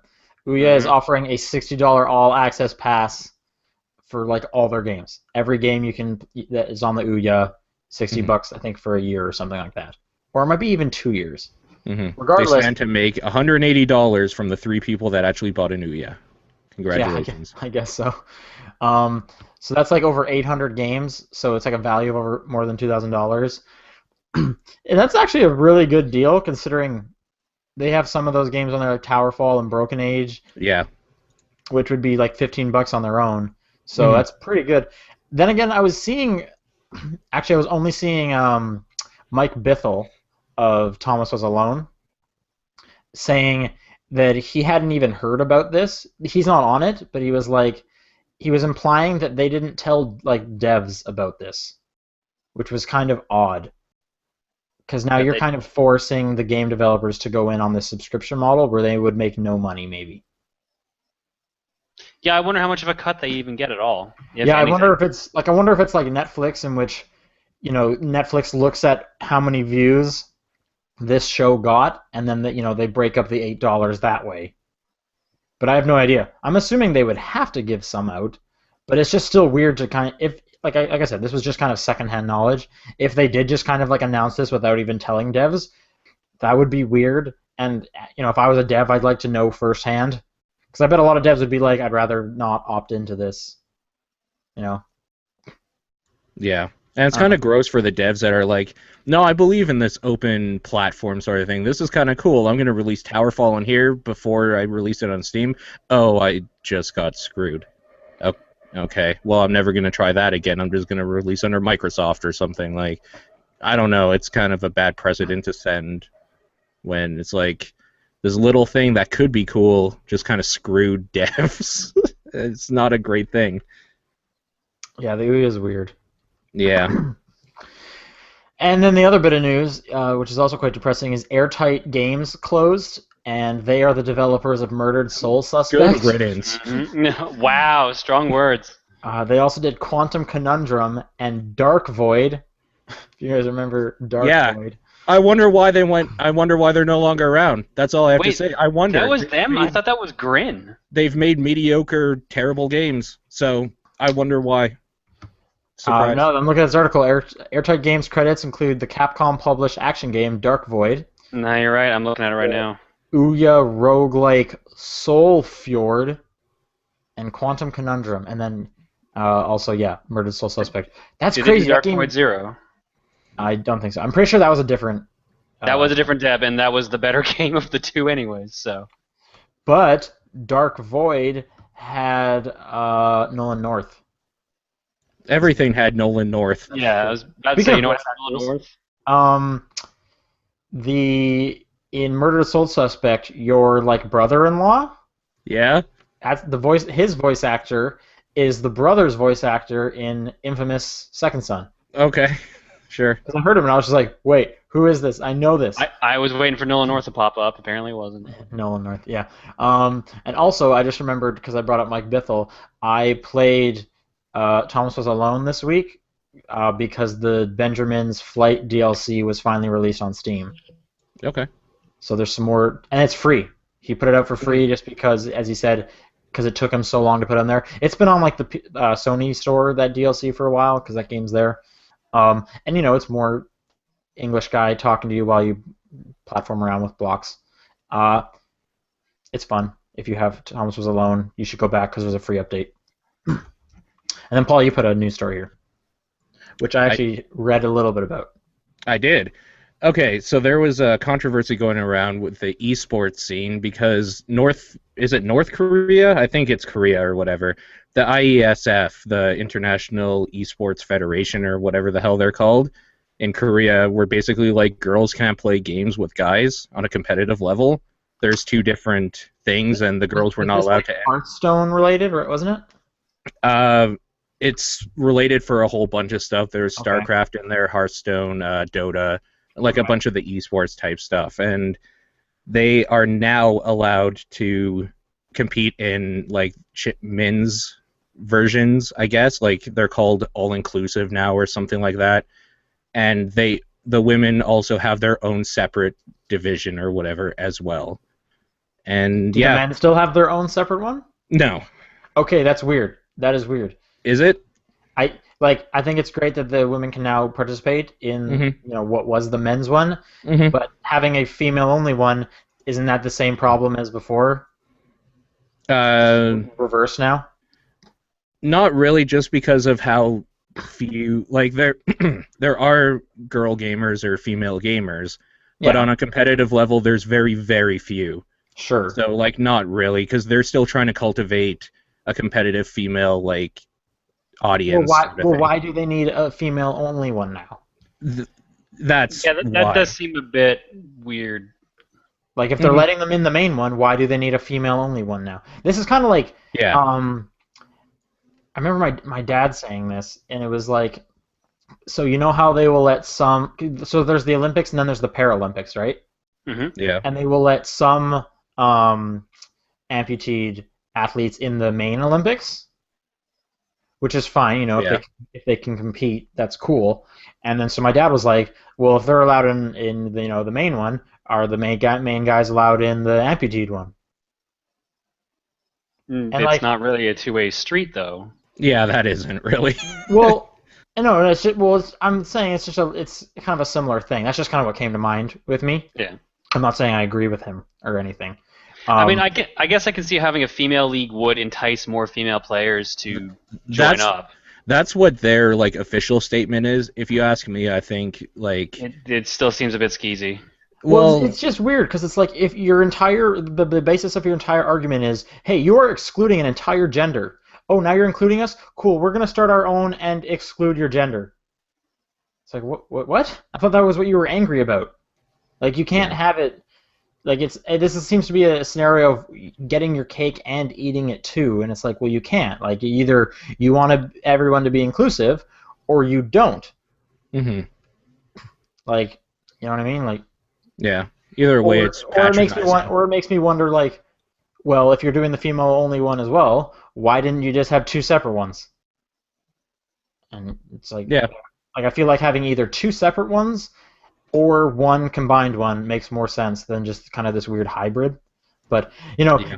[SPEAKER 1] Ouya is offering a $60 all-access pass for like all their games. Every game you can that is on the Ouya, $60 I think for a year or something like that, or it might be even 2 years. Regardless,
[SPEAKER 3] they stand to make $180 from the 3 people that actually bought an Ouya. Congratulations.
[SPEAKER 1] Yeah, I guess so. So that's like over 800 games, so it's like a value of over more than $2,000. And that's actually a really good deal considering they have some of those games on there like Towerfall and Broken Age.
[SPEAKER 3] Yeah.
[SPEAKER 1] Which would be like $15 on their own. So that's pretty good. Then again, I was only seeing Mike Bithell of Thomas Was Alone saying that he hadn't even heard about this. He's not on it, but he was implying that they didn't tell like devs about this, which was kind of odd. Because now you're kind of forcing the game developers to go in on this subscription model where they would make no money, maybe.
[SPEAKER 2] Yeah, I wonder how much of a cut they even get at all.
[SPEAKER 1] Yeah, I wonder if it's like Netflix, in which, Netflix looks at how many views this show got, and then they break up the $8 that way. But I have no idea. I'm assuming they would have to give some out, but it's just still weird to kind of like I said, this was just kind of secondhand knowledge. If they did just kind of like announce this without even telling devs, that would be weird. And if I was a dev, I'd like to know firsthand, because I bet a lot of devs would be like, I'd rather not opt into this.
[SPEAKER 3] Yeah, and it's kind of gross for the devs that are like, no, I believe in this open platform sort of thing. This is kind of cool. I'm going to release Towerfall on here before I release it on Steam. Oh, I just got screwed. Okay, well, I'm never going to try that again. I'm just going to release under Microsoft or something. Like, I don't know. It's kind of a bad precedent to send when it's like this little thing that could be cool just kind of screwed devs. It's not a great thing.
[SPEAKER 1] Yeah, the Ouya is weird.
[SPEAKER 3] Yeah.
[SPEAKER 1] And then the other bit of news, which is also quite depressing, is Airtight Games closed, and they are the developers of Murdered Soul Suspect.
[SPEAKER 3] Good riddance.
[SPEAKER 2] Wow, strong words.
[SPEAKER 1] They also did Quantum Conundrum and Dark Void. If you guys remember Dark Void.
[SPEAKER 3] I wonder why they went. I wonder why they're no longer around. That's all I have to say. I wonder.
[SPEAKER 2] That was them? I thought that was Grin.
[SPEAKER 3] They've made mediocre, terrible games, so I wonder why.
[SPEAKER 1] No, I'm looking at this article. Airtight Games credits include the Capcom-published action game Dark Void.
[SPEAKER 2] No, you're right. I'm looking at it right now.
[SPEAKER 1] Ouya roguelike Soul Fjord, and Quantum Conundrum, and then also Murdered Soul Suspect. That's crazy.
[SPEAKER 2] Dark Void Zero.
[SPEAKER 1] I don't think so. I'm pretty sure that was a different.
[SPEAKER 2] That was a different dev, and that was the better game of the two, anyways. So.
[SPEAKER 1] But Dark Void had Nolan North.
[SPEAKER 3] Everything had Nolan North.
[SPEAKER 2] Yeah, I was about to say, what had Nolan North?
[SPEAKER 1] In Murdered Soul Suspect, your brother-in-law.
[SPEAKER 3] Yeah.
[SPEAKER 1] His voice actor is the brother's voice actor in Infamous Second Son.
[SPEAKER 3] Okay, sure.
[SPEAKER 1] Because I heard him and I was just like, wait, who is this? I know this.
[SPEAKER 2] I was waiting for Nolan North to pop up. Apparently it wasn't.
[SPEAKER 1] Nolan North, yeah. And also, I just remembered, because I brought up Mike Bithell, I played Thomas Was Alone this week because the Benjamin's Flight DLC was finally released on Steam.
[SPEAKER 3] Okay.
[SPEAKER 1] So there's some more, and it's free. He put it out for free just because, as he said, because it took him so long to put on there. It's been on the Sony store, that DLC, for a while, because that game's there. And it's more English guy talking to you while you platform around with blocks. It's fun. If you have Thomas Was Alone, you should go back because there's a free update. And then, Paul, you put a news story here, which I actually read a little bit about.
[SPEAKER 3] I did. Okay, so there was a controversy going around with the eSports scene because North Korea? I think it's Korea or whatever. The IESF, the International Esports Federation or whatever the hell they're called, in Korea, where basically like girls can't play games with guys on a competitive level. There's two different things, and the girls were
[SPEAKER 1] Is
[SPEAKER 3] not
[SPEAKER 1] this
[SPEAKER 3] allowed
[SPEAKER 1] like
[SPEAKER 3] to.
[SPEAKER 1] Hearthstone related, or wasn't it?
[SPEAKER 3] It's related for a whole bunch of stuff. There's
[SPEAKER 1] Okay.
[SPEAKER 3] StarCraft in there, Hearthstone, Dota, like a
[SPEAKER 1] Right.
[SPEAKER 3] bunch of the esports type stuff, and they are now allowed to compete in like men's versions, I guess. Like they're called all inclusive now or something like that. And the women also have their own separate division or whatever as well. And
[SPEAKER 1] Do the
[SPEAKER 3] yeah,
[SPEAKER 1] men still have their own separate one?
[SPEAKER 3] no,
[SPEAKER 1] Okay, that's weird. That is weird.
[SPEAKER 3] is it?
[SPEAKER 1] I think it's great that the women can now participate in
[SPEAKER 3] Hmm.
[SPEAKER 1] what was the men's one,
[SPEAKER 3] Hmm.
[SPEAKER 1] but having a female only one, isn't that the same problem as before?
[SPEAKER 3] Uh,
[SPEAKER 1] Reverse now?
[SPEAKER 3] Not really, just because of how few like there are girl gamers or female gamers, but
[SPEAKER 1] Yeah,
[SPEAKER 3] on a competitive level, there's very very few.
[SPEAKER 1] sure.
[SPEAKER 3] So like not really, because they're still trying to cultivate a competitive female like
[SPEAKER 1] Well,
[SPEAKER 3] audience
[SPEAKER 1] why
[SPEAKER 3] sort of
[SPEAKER 1] well
[SPEAKER 3] thing.
[SPEAKER 1] why do they need a female only one now?
[SPEAKER 3] Th- that's
[SPEAKER 2] Yeah, that
[SPEAKER 3] why.
[SPEAKER 2] does seem a bit weird.
[SPEAKER 1] Like if they're
[SPEAKER 3] Mhm.
[SPEAKER 1] letting them in the main one, why do they need a female only one now? This is kind of like
[SPEAKER 3] Yeah.
[SPEAKER 1] I remember my dad saying this, and it was like, so you know how they will let some, so there's the Olympics and then there's the Paralympics, right?
[SPEAKER 2] Hmm.
[SPEAKER 3] Yeah.
[SPEAKER 1] And they will let some amputated athletes in the main Olympics, which is fine,
[SPEAKER 3] Yeah.
[SPEAKER 1] if they can compete, that's cool. And then so my dad was like, well, if they're allowed in the, the main one, are the main guys allowed in the amputated one? And
[SPEAKER 2] It's
[SPEAKER 1] like,
[SPEAKER 2] not really a two-way street, though.
[SPEAKER 3] Yeah, that isn't really.
[SPEAKER 1] well, no, I'm saying it's kind of a similar thing. That's just kind of what came to mind with me.
[SPEAKER 2] Yeah.
[SPEAKER 1] I'm not saying I agree with him or anything.
[SPEAKER 2] I mean, I guess I can see having a female league would entice more female players to join
[SPEAKER 3] That's
[SPEAKER 2] up.
[SPEAKER 3] that's what their like official statement is. If you ask me, I think like
[SPEAKER 2] It still seems a bit skeezy.
[SPEAKER 1] well, it's just weird because it's like if the basis of your entire argument is, hey, you are excluding an entire gender. Oh, now you're including us? Cool, we're gonna start our own and exclude your gender. It's like what? I thought that was what you were angry about. Like you can't have it. Like this seems to be a scenario of getting your cake and eating it too, and it's like, well, you can't. Like either you want everyone to be inclusive, or you don't.
[SPEAKER 3] hmm
[SPEAKER 1] Like, you know what I mean? Like,
[SPEAKER 3] yeah. Either way, it's
[SPEAKER 1] or it makes me
[SPEAKER 3] patronizing.
[SPEAKER 1] or it makes me wonder, like, well, if you're doing the female only one as well, why didn't you just have two separate ones? And it's like,
[SPEAKER 3] Yeah.
[SPEAKER 1] I feel like having either two separate ones or one combined one makes more sense than just kind of this weird hybrid. But
[SPEAKER 3] Yeah.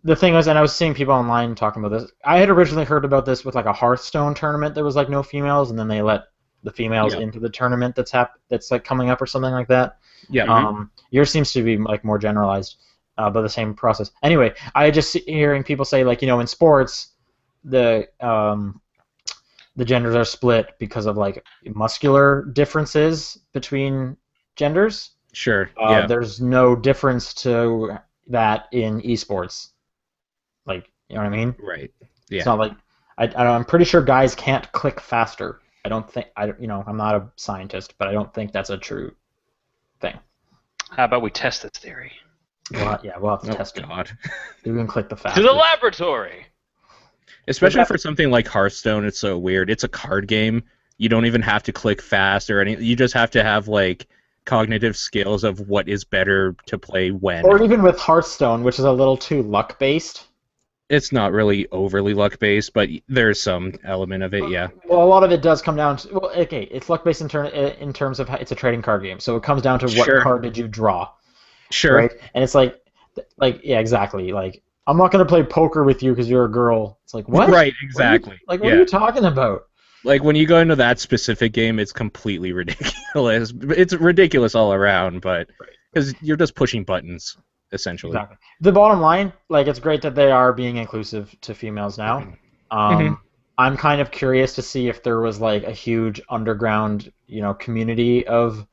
[SPEAKER 1] the thing was, and I was seeing people online talking about this. I had originally heard about this with like a Hearthstone tournament. There was like no females, and then they let the females
[SPEAKER 3] Yeah.
[SPEAKER 1] into the tournament that's like coming up or something like that.
[SPEAKER 3] Yeah.
[SPEAKER 1] Yours seems to be like more generalized, but the same process. Anyway, I just hearing people say like in sports the genders are split because of like muscular differences between genders.
[SPEAKER 3] Sure. Yeah.
[SPEAKER 1] There's no difference to that in esports. Like, you know what I mean?
[SPEAKER 3] Right.
[SPEAKER 1] It's
[SPEAKER 3] Yeah.
[SPEAKER 1] not like I'm pretty sure guys can't click faster. I don't think I'm not a scientist, but I don't think that's a true thing.
[SPEAKER 2] How about we test this theory?
[SPEAKER 1] Well, yeah, we'll have to
[SPEAKER 3] Oh
[SPEAKER 1] test it.
[SPEAKER 3] God.
[SPEAKER 1] You can click the faster.
[SPEAKER 2] To the laboratory!
[SPEAKER 3] Especially for something like Hearthstone, it's so weird. It's a card game. You don't even have to click fast or anything. You just have to have like cognitive skills of what is better to play when.
[SPEAKER 1] Or even with Hearthstone, which is a little too luck based.
[SPEAKER 3] It's not really overly luck based, but there's some element of it. Yeah.
[SPEAKER 1] Well, a lot of it does come down to okay, it's luck based in terms of it's a trading card game, so it comes down to what
[SPEAKER 3] Sure.
[SPEAKER 1] card did you draw,
[SPEAKER 3] Sure.
[SPEAKER 1] right? And it's like yeah, exactly. Like I'm not gonna play poker with you because you're a girl. It's like what?
[SPEAKER 3] Right. Exactly.
[SPEAKER 1] What are you talking about?
[SPEAKER 3] Like when you go into that specific game, it's completely ridiculous. It's ridiculous all around, but because you're just pushing buttons essentially.
[SPEAKER 1] Exactly. The bottom line, like, it's great that they are being inclusive to females now. I'm kind of curious to see if there was like a huge underground, community of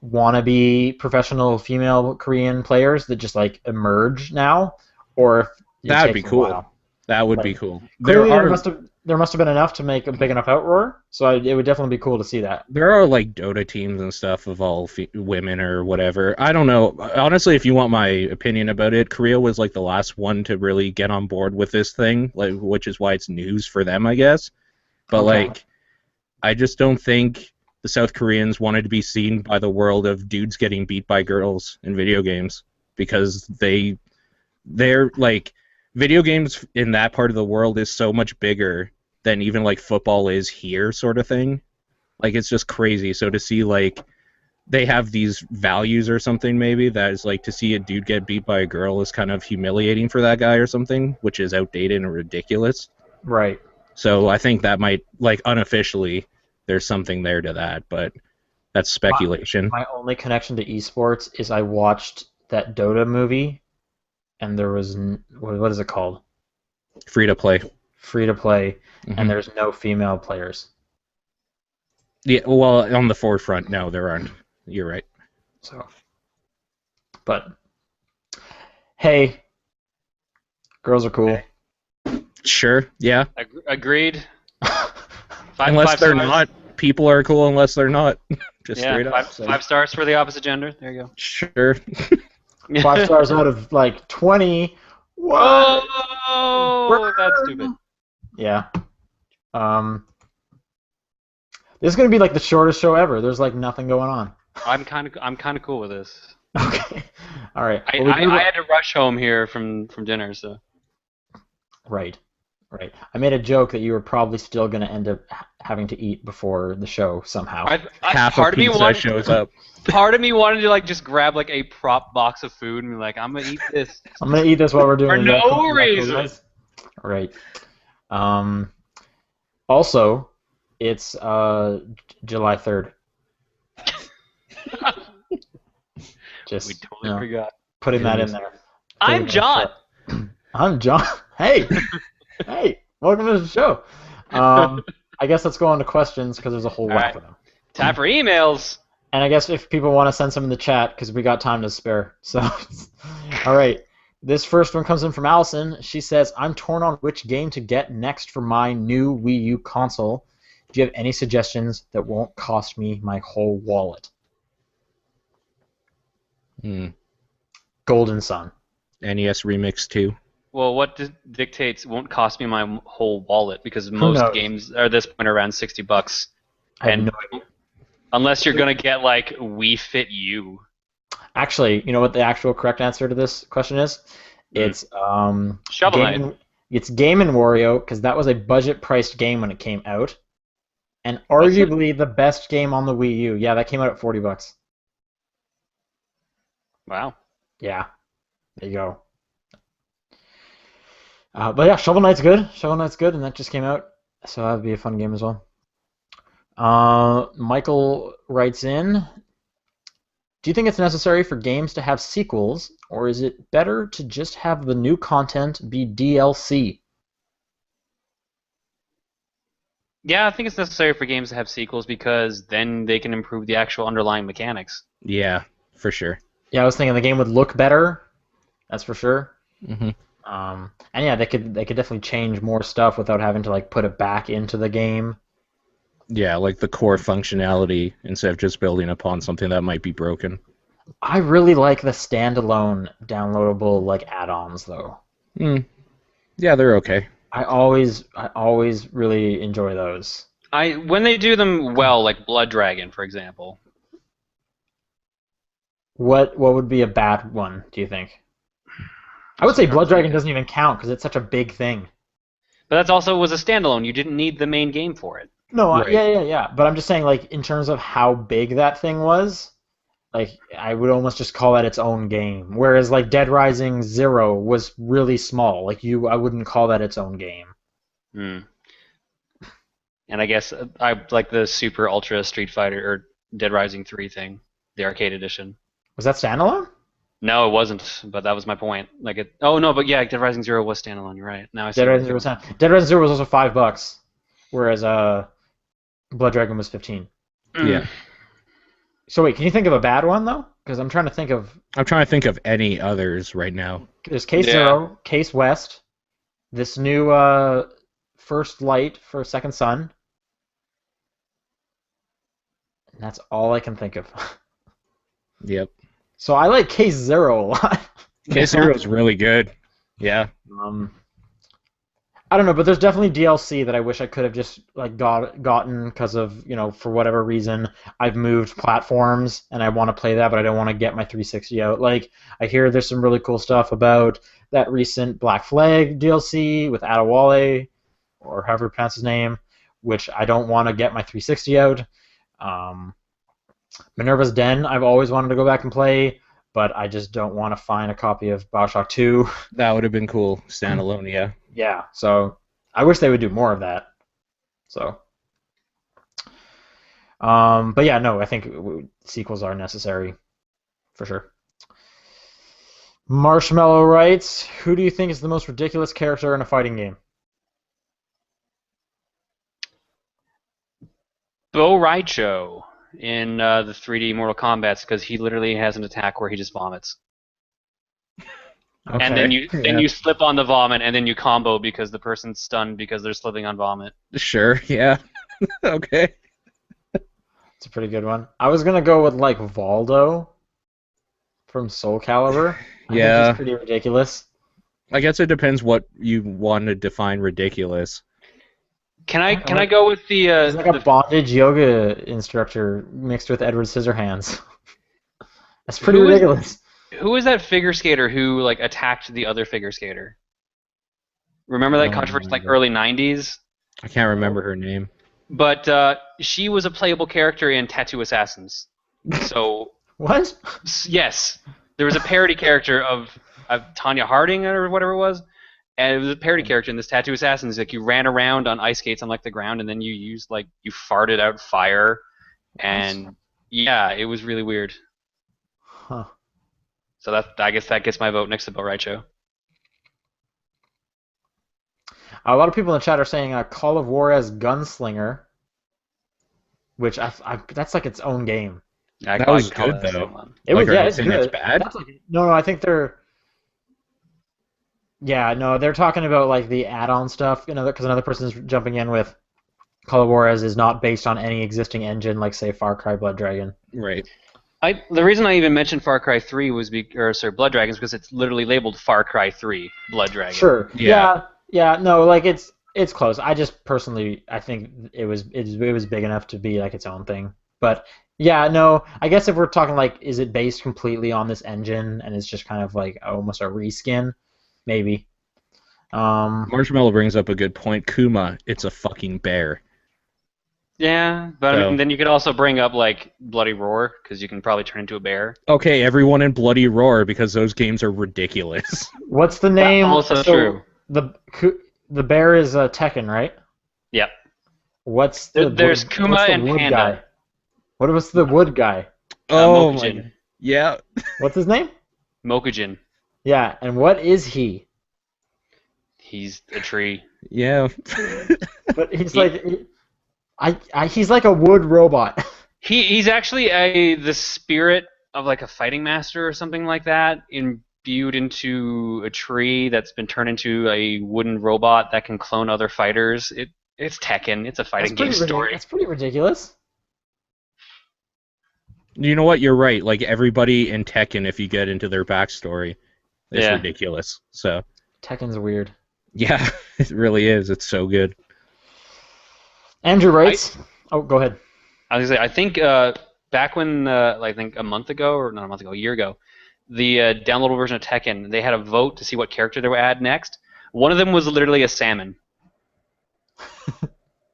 [SPEAKER 1] wannabe professional female Korean players that just like emerge now, or if it
[SPEAKER 3] That'd
[SPEAKER 1] takes
[SPEAKER 3] be
[SPEAKER 1] a
[SPEAKER 3] cool.
[SPEAKER 1] while.
[SPEAKER 3] That would
[SPEAKER 1] Like,
[SPEAKER 3] be cool.
[SPEAKER 1] Clearly,
[SPEAKER 3] There
[SPEAKER 1] there
[SPEAKER 3] are
[SPEAKER 1] must have. there must have been enough to make a big enough outroar. So it would definitely be cool to see that.
[SPEAKER 3] There are like Dota teams and stuff of all women or whatever. I don't know. Honestly, if you want my opinion about it, Korea was like the last one to really get on board with this thing, like which is why it's news for them, I guess. But
[SPEAKER 1] Okay.
[SPEAKER 3] like, I just don't think the South Koreans wanted to be seen by the world of dudes getting beat by girls in video games because they're like video games in that part of the world is so much bigger than even like football is here, sort of thing. Like it's just crazy. So to see like they have these values or something maybe that is like to see a dude get beat by a girl is kind of humiliating for that guy or something, which is outdated and ridiculous.
[SPEAKER 1] Right.
[SPEAKER 3] So I think that might like unofficially there's something there to that, but that's speculation.
[SPEAKER 1] My only connection to esports is I watched that Dota movie, and there was what is it called?
[SPEAKER 3] Free to play.
[SPEAKER 1] Free to play,
[SPEAKER 3] Mhm.
[SPEAKER 1] and there's no female players.
[SPEAKER 3] Yeah, well, on the forefront, no, there aren't. You're right.
[SPEAKER 1] So, but hey, girls are cool.
[SPEAKER 3] Sure, yeah.
[SPEAKER 2] Agreed.
[SPEAKER 3] Unless they're
[SPEAKER 2] stars.
[SPEAKER 3] not, people are cool unless they're not. Just
[SPEAKER 2] Yeah,
[SPEAKER 3] straight up.
[SPEAKER 2] five stars for the opposite gender. There you go.
[SPEAKER 3] Sure.
[SPEAKER 1] 5 stars out of like 20. What?
[SPEAKER 2] Oh, that's stupid.
[SPEAKER 1] Yeah. This is gonna be like the shortest show ever. There's like nothing going on.
[SPEAKER 2] I'm kind of cool with this.
[SPEAKER 1] Okay. All right.
[SPEAKER 2] I,
[SPEAKER 1] Well, we do-
[SPEAKER 2] I had to rush home here from dinner, so.
[SPEAKER 1] Right. Right. I made a joke that you were probably still gonna end up having to eat before the show somehow.
[SPEAKER 3] Half
[SPEAKER 2] part
[SPEAKER 3] a
[SPEAKER 2] of me
[SPEAKER 3] pizza
[SPEAKER 2] wanted,
[SPEAKER 3] shows up.
[SPEAKER 2] part of me wanted to like just grab like a prop box of food and be like, I'm gonna eat this.
[SPEAKER 1] I'm gonna eat this while we're doing
[SPEAKER 2] For
[SPEAKER 1] it.
[SPEAKER 2] no
[SPEAKER 1] Is that cool,
[SPEAKER 2] reason.
[SPEAKER 1] guys? Right. Also, it's July 3rd. Just
[SPEAKER 2] We totally forgot.
[SPEAKER 1] putting that in there.
[SPEAKER 2] I'm John.
[SPEAKER 1] I'm John. Hey, hey, welcome to the show. I guess let's go on to questions because there's a whole whack
[SPEAKER 2] right.
[SPEAKER 1] of them.
[SPEAKER 2] Time for emails.
[SPEAKER 1] And I guess if people want to send some in the chat because we got time to spare. So, all right. This first one comes in from Allison. She says, I'm torn on which game to get next for my new Wii U console. Do you have any suggestions that won't cost me my whole wallet? Golden Sun.
[SPEAKER 3] NES Remix 2.
[SPEAKER 2] Well, what dictates won't cost me my whole wallet because
[SPEAKER 1] knows?
[SPEAKER 2] most games are at this point around $60.
[SPEAKER 1] I have
[SPEAKER 2] And
[SPEAKER 1] no idea.
[SPEAKER 2] unless you're gonna get like Wii Fit U.
[SPEAKER 1] Actually, you know what the actual correct answer to this question is? It's
[SPEAKER 2] Shovel Knight.
[SPEAKER 1] It's Game & Wario because that was a budget-priced game when it came out, and
[SPEAKER 2] Was it?
[SPEAKER 1] arguably the best game on the Wii U. Yeah, that came out at $40.
[SPEAKER 2] Wow.
[SPEAKER 1] Yeah, there you go. But yeah, Shovel Knight's good. Shovel Knight's good, and that just came out, so that would be a fun game as well. Michael writes in, do you think it's necessary for games to have sequels, or is it better to just have the new content be DLC?
[SPEAKER 2] Yeah, I think it's necessary for games to have sequels because then they can improve the actual underlying mechanics.
[SPEAKER 3] Yeah, for sure.
[SPEAKER 1] Yeah, I was thinking the game would look better. That's for sure.
[SPEAKER 3] Mm-hmm.
[SPEAKER 1] And yeah, they could definitely change more stuff without having to like put it back into the game.
[SPEAKER 3] Yeah, like the core functionality instead of just building upon something that might be broken.
[SPEAKER 1] I really like the standalone downloadable like add-ons though.
[SPEAKER 3] Yeah, they're okay.
[SPEAKER 1] I always really enjoy those.
[SPEAKER 2] When they do them well, like Blood Dragon, for example.
[SPEAKER 1] What would be a bad one, do you think? I would say Blood Dragon doesn't even count because it's such a big thing.
[SPEAKER 2] But that's also was a standalone. You didn't need the main game for it.
[SPEAKER 1] No,
[SPEAKER 3] Right.
[SPEAKER 1] yeah. But I'm just saying, like, in terms of how big that thing was, like, I would almost just call that its own game. Whereas, like, Dead Rising 0 was really small. Like, I wouldn't call that its own game.
[SPEAKER 2] And I guess I like the Super Ultra Street Fighter or Dead Rising 3 thing, the arcade edition.
[SPEAKER 1] Was that standalone?
[SPEAKER 2] No, it wasn't, but that was my point. Oh no, but yeah, Dead Rising 0 was standalone. You're right. Now I see.
[SPEAKER 1] Dead Rising 0 was Dead Rising 0 was also $5, whereas Blood Dragon was 15.
[SPEAKER 3] Yeah.
[SPEAKER 1] So wait, can you think of a bad one though? Because I'm trying to think of.
[SPEAKER 3] I'm trying to think of any others right now.
[SPEAKER 1] There's Case
[SPEAKER 2] Yeah.
[SPEAKER 1] Zero, Case West, this new First Light for Second Son. And that's all I can think of.
[SPEAKER 3] Yep.
[SPEAKER 1] So I like Case Zero a lot.
[SPEAKER 3] K-Zero is really good. Yeah.
[SPEAKER 1] I don't know, but there's definitely DLC that I wish I could have just like gotten because of, for whatever reason I've moved platforms and I want to play that, but I don't want to get my 360 out. Like I hear there's some really cool stuff about that recent Black Flag DLC with Adewale, or however you pronounce his name, which I don't want to get my 360 out. Minerva's Den, I've always wanted to go back and play, but I just don't want to find a copy of BioShock 2.
[SPEAKER 3] That would have been cool. Standalone, yeah.
[SPEAKER 1] Yeah, so I wish they would do more of that. So, but yeah, no, I think sequels are necessary, for sure. Marshmallow writes, who do you think is the most ridiculous character in a fighting game?
[SPEAKER 2] Bo Raicho in the 3D Mortal Kombat's, because he literally has an attack where he just vomits.
[SPEAKER 1] Okay.
[SPEAKER 2] And then you slip on the vomit, and then you combo because the person's stunned because they're slipping on vomit.
[SPEAKER 3] Sure, yeah. Okay.
[SPEAKER 1] It's a pretty good one. I was gonna go with like Voldo from Soul Calibur. I think he's pretty ridiculous.
[SPEAKER 3] I guess it depends what you want to define ridiculous.
[SPEAKER 2] Can I go with the?
[SPEAKER 1] He's like a bondage yoga instructor mixed with Edward Scissorhands. That's pretty ridiculous.
[SPEAKER 2] Who is that figure skater who like attacked the other figure skater? Remember that controversy like early 90s?
[SPEAKER 3] I can't remember her name.
[SPEAKER 2] But she was a playable character in Tattoo Assassins. So
[SPEAKER 1] What?
[SPEAKER 2] yes, there was a parody character of Tanya Harding or whatever it was, and it was a parody character in this Tattoo Assassins. Like you ran around on ice skates on like the ground, and then you farted out fire, and yeah, it was really weird.
[SPEAKER 1] Huh.
[SPEAKER 2] So I guess that gets my vote next to Bo Raicho.
[SPEAKER 1] A lot of people in the chat are saying Call of Juarez Gunslinger, which that's like its own game.
[SPEAKER 3] That was good though.
[SPEAKER 1] It was,
[SPEAKER 3] yeah,
[SPEAKER 1] it's good.
[SPEAKER 3] It's bad.
[SPEAKER 1] No, I think they're. Yeah, no, they're talking about like the add-on stuff. Because another person's jumping in with Call of Juarez is not based on any existing engine, like say Far Cry Blood Dragon.
[SPEAKER 3] Right.
[SPEAKER 2] The reason I even mentioned Far Cry 3 was Blood Dragon, because it's literally labeled Far Cry 3 Blood Dragon.
[SPEAKER 1] Sure. Yeah. No, like it's close. I just personally I think it was big enough to be like its own thing. But yeah, no, I guess if we're talking like, is it based completely on this engine and it's just kind of like almost a reskin? Maybe.
[SPEAKER 3] Marshmallow brings up a good point. Kuma, it's a fucking bear.
[SPEAKER 2] Yeah, but I mean, then you could also bring up like Bloody Roar, because you can probably turn into a bear.
[SPEAKER 3] Okay, everyone in Bloody Roar, because those games are ridiculous.
[SPEAKER 1] What's the name?
[SPEAKER 2] That's also true.
[SPEAKER 1] The bear is Tekken, right?
[SPEAKER 2] Yep.
[SPEAKER 1] What's
[SPEAKER 2] there's Kuma
[SPEAKER 1] what's the
[SPEAKER 2] and
[SPEAKER 1] wood
[SPEAKER 2] Panda.
[SPEAKER 1] Guy? What was the wood guy?
[SPEAKER 3] Oh,
[SPEAKER 2] Mokujin.
[SPEAKER 3] Yeah.
[SPEAKER 1] What's his name?
[SPEAKER 2] Mokujin.
[SPEAKER 1] Yeah, and what is he?
[SPEAKER 2] He's a tree.
[SPEAKER 3] Yeah.
[SPEAKER 1] But he's he's like a wood robot.
[SPEAKER 2] He's actually the spirit of like a fighting master or something like that, imbued into a tree that's been turned into a wooden robot that can clone other fighters. It's Tekken. It's a fighting game story.
[SPEAKER 1] That's pretty ridiculous.
[SPEAKER 3] You know what? You're right. Like everybody in Tekken, if you get into their backstory, it's ridiculous. So
[SPEAKER 1] Tekken's weird.
[SPEAKER 3] Yeah, it really is. It's so good.
[SPEAKER 1] Andrew writes. Oh, go ahead.
[SPEAKER 2] I was gonna say, I think back when I think a year ago, the downloadable version of Tekken, they had a vote to see what character they would add next. One of them was literally a salmon.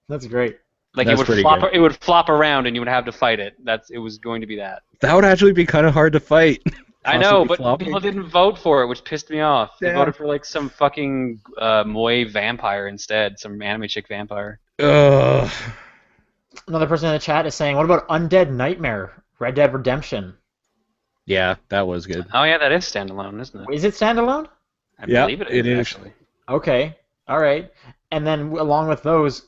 [SPEAKER 1] That's great.
[SPEAKER 2] Like
[SPEAKER 3] That's
[SPEAKER 2] it would flop around and you would have to fight it. It was going to be that.
[SPEAKER 3] That would actually be kind of hard to fight.
[SPEAKER 2] I know, but people didn't vote for it, which pissed me off. They voted for like some fucking moe vampire instead, some anime chick vampire.
[SPEAKER 3] Ugh.
[SPEAKER 1] Another person in the chat is saying, what about Undead Nightmare, Red Dead Redemption?
[SPEAKER 3] Yeah, that was good.
[SPEAKER 2] Oh yeah, that is standalone, isn't it?
[SPEAKER 1] Is it standalone?
[SPEAKER 2] I believe it is, actually.
[SPEAKER 1] Okay, all right. And then along with those,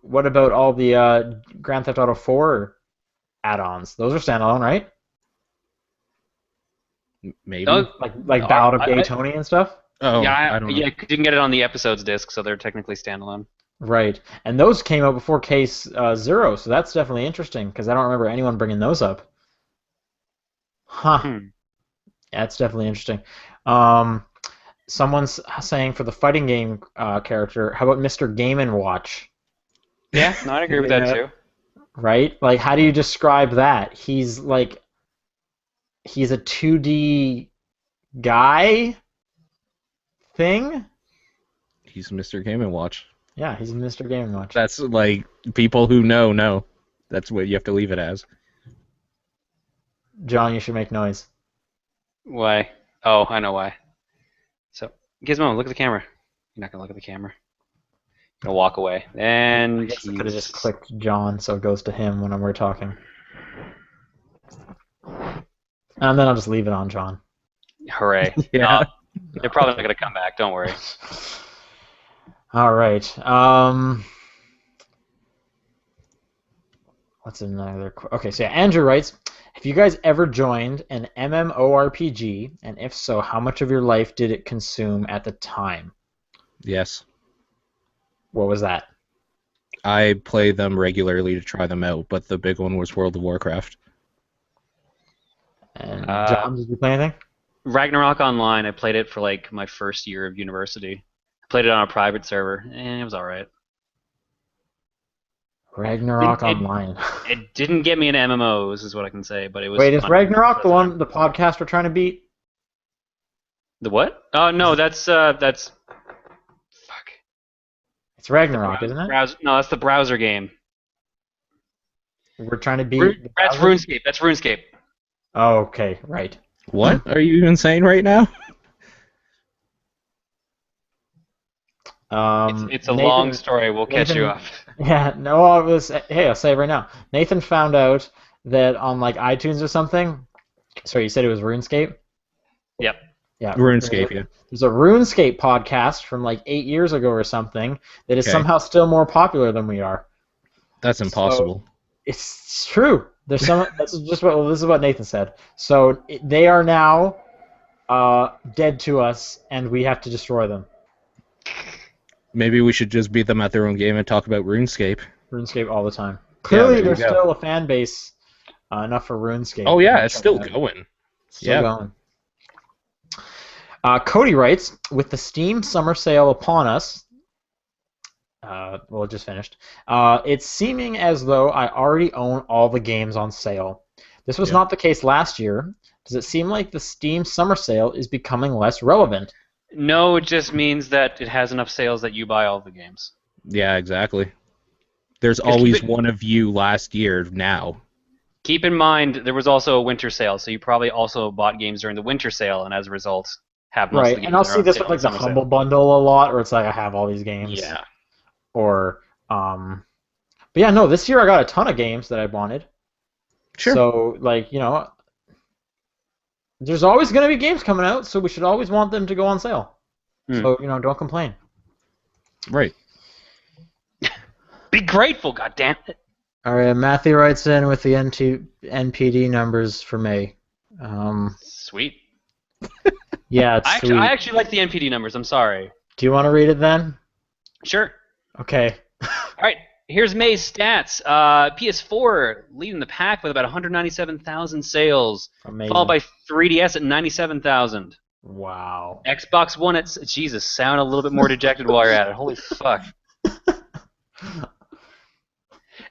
[SPEAKER 1] what about all the Grand Theft Auto 4 add-ons? Those are standalone, right?
[SPEAKER 3] Maybe.
[SPEAKER 2] No,
[SPEAKER 1] Like Ballad of Gay Tony and stuff?
[SPEAKER 3] Oh,
[SPEAKER 2] Yeah,
[SPEAKER 3] I don't know.
[SPEAKER 2] yeah, you can get it on the episodes disc, so they're technically standalone.
[SPEAKER 1] Right. And those came out before Case Zero, so that's definitely interesting because I don't remember anyone bringing those up. Huh.
[SPEAKER 2] Hmm.
[SPEAKER 1] Yeah, it's definitely interesting. Um, someone's saying for the fighting game character, how about Mr. Game and Watch?
[SPEAKER 2] Yeah, no, I agree with that
[SPEAKER 1] Yeah.
[SPEAKER 2] too.
[SPEAKER 1] Right? Like, how do you describe that? He's a 2D guy thing?
[SPEAKER 3] He's Mr. Game and Watch.
[SPEAKER 1] Yeah, he's Mr. Game and Watch.
[SPEAKER 3] That's like people who know. That's what you have to leave it as.
[SPEAKER 1] John, you should make noise.
[SPEAKER 2] Why? Oh, I know why. So, Gizmo, look at the camera. You're not gonna look at the camera. You're gonna walk away.
[SPEAKER 1] I
[SPEAKER 2] And
[SPEAKER 1] guess I could have just clicked John so it goes to him when we're talking. And then I'll just leave it on John.
[SPEAKER 2] Hooray.
[SPEAKER 3] Yeah.
[SPEAKER 2] They're probably not gonna come back. Don't worry.
[SPEAKER 1] All right. What's another? Okay, so yeah, Andrew writes, have you guys ever joined an MMORPG? And if so, how much of your life did it consume at the time?
[SPEAKER 3] Yes.
[SPEAKER 1] What was that?
[SPEAKER 3] I play them regularly to try them out, but the big one was World of Warcraft.
[SPEAKER 1] And John, did you play anything?
[SPEAKER 2] Ragnarok Online, I played it for like my first year of university. I played it on a private server, and it was alright.
[SPEAKER 1] Ragnarok
[SPEAKER 2] It-
[SPEAKER 1] Online.
[SPEAKER 2] It didn't get me into MMOs, is what I can say, but it was
[SPEAKER 1] Wait, is
[SPEAKER 2] fun.
[SPEAKER 1] Ragnarok the podcast we're trying to beat?
[SPEAKER 2] The what? Oh no, that's fuck.
[SPEAKER 1] It's Ragnarok, isn't it?
[SPEAKER 2] No, that's the browser game.
[SPEAKER 1] We're trying to beat.
[SPEAKER 2] That's RuneScape. That's RuneScape.
[SPEAKER 1] Oh, okay, right.
[SPEAKER 3] What are you even saying right now?
[SPEAKER 2] It's a
[SPEAKER 1] Nathan-
[SPEAKER 2] long story. We'll catch
[SPEAKER 1] Nathan-
[SPEAKER 2] you up.
[SPEAKER 1] Yeah, no, hey, I'll say it right now. Nathan found out that on like iTunes or something. Sorry, you said it was RuneScape?
[SPEAKER 2] Yep.
[SPEAKER 1] Yeah.
[SPEAKER 3] RuneScape, yeah.
[SPEAKER 1] There's a RuneScape podcast from like 8 years ago or something that is
[SPEAKER 3] Okay.
[SPEAKER 1] somehow still more popular than we are.
[SPEAKER 3] That's impossible.
[SPEAKER 1] It's true. There's some. This is what Nathan said. So they are now dead to us, and we have to destroy them.
[SPEAKER 3] Maybe we should just beat them at their own game and talk about RuneScape.
[SPEAKER 1] RuneScape all the time. Clearly,
[SPEAKER 3] there you
[SPEAKER 1] there's
[SPEAKER 3] go.
[SPEAKER 1] still a fan base enough for RuneScape.
[SPEAKER 3] Oh yeah, it's still going.
[SPEAKER 1] Still
[SPEAKER 3] Yeah.
[SPEAKER 1] going. Cody writes, with the Steam summer sale upon us, well, it just finished, it's seeming as though I already own all the games on sale. This was
[SPEAKER 3] Yeah.
[SPEAKER 1] not the case last year. Does it seem like the Steam summer sale is becoming less relevant?
[SPEAKER 2] No, it just means that it has enough sales that you buy all the games.
[SPEAKER 3] Yeah, exactly. There's
[SPEAKER 2] Just keep
[SPEAKER 3] always
[SPEAKER 2] it-
[SPEAKER 3] one of you last year now.
[SPEAKER 2] Keep in mind there was also a winter sale, so you probably also bought games during the winter sale, and as a result, have most of
[SPEAKER 1] Right,
[SPEAKER 2] the games
[SPEAKER 1] and I'll
[SPEAKER 2] that are
[SPEAKER 1] see
[SPEAKER 2] on
[SPEAKER 1] this
[SPEAKER 2] sale
[SPEAKER 1] with like
[SPEAKER 2] in
[SPEAKER 1] the
[SPEAKER 2] summer sale.
[SPEAKER 1] Humble Bundle a lot, where it's like I have all these games.
[SPEAKER 3] Yeah.
[SPEAKER 1] Or, but yeah, no, this year I got a ton of games that I wanted.
[SPEAKER 3] Sure.
[SPEAKER 1] So, like, there's always going to be games coming out, so we should always want them to go on sale. So, don't complain.
[SPEAKER 3] Right.
[SPEAKER 2] Be grateful, goddammit.
[SPEAKER 1] All right, Matthew writes in with the NPD numbers for May.
[SPEAKER 2] Sweet.
[SPEAKER 1] Yeah, it's sweet.
[SPEAKER 2] I actually like the NPD numbers. I'm sorry.
[SPEAKER 1] Do you want to read it then?
[SPEAKER 2] Sure.
[SPEAKER 1] Okay.
[SPEAKER 2] All right. Here's May's stats. PS4 leading the pack with about 197,000 sales,
[SPEAKER 1] Amazing.
[SPEAKER 2] followed by 3DS at 97,000.
[SPEAKER 1] Wow.
[SPEAKER 2] Xbox One at Jesus. Sound a little bit more dejected while you're at it. Holy fuck.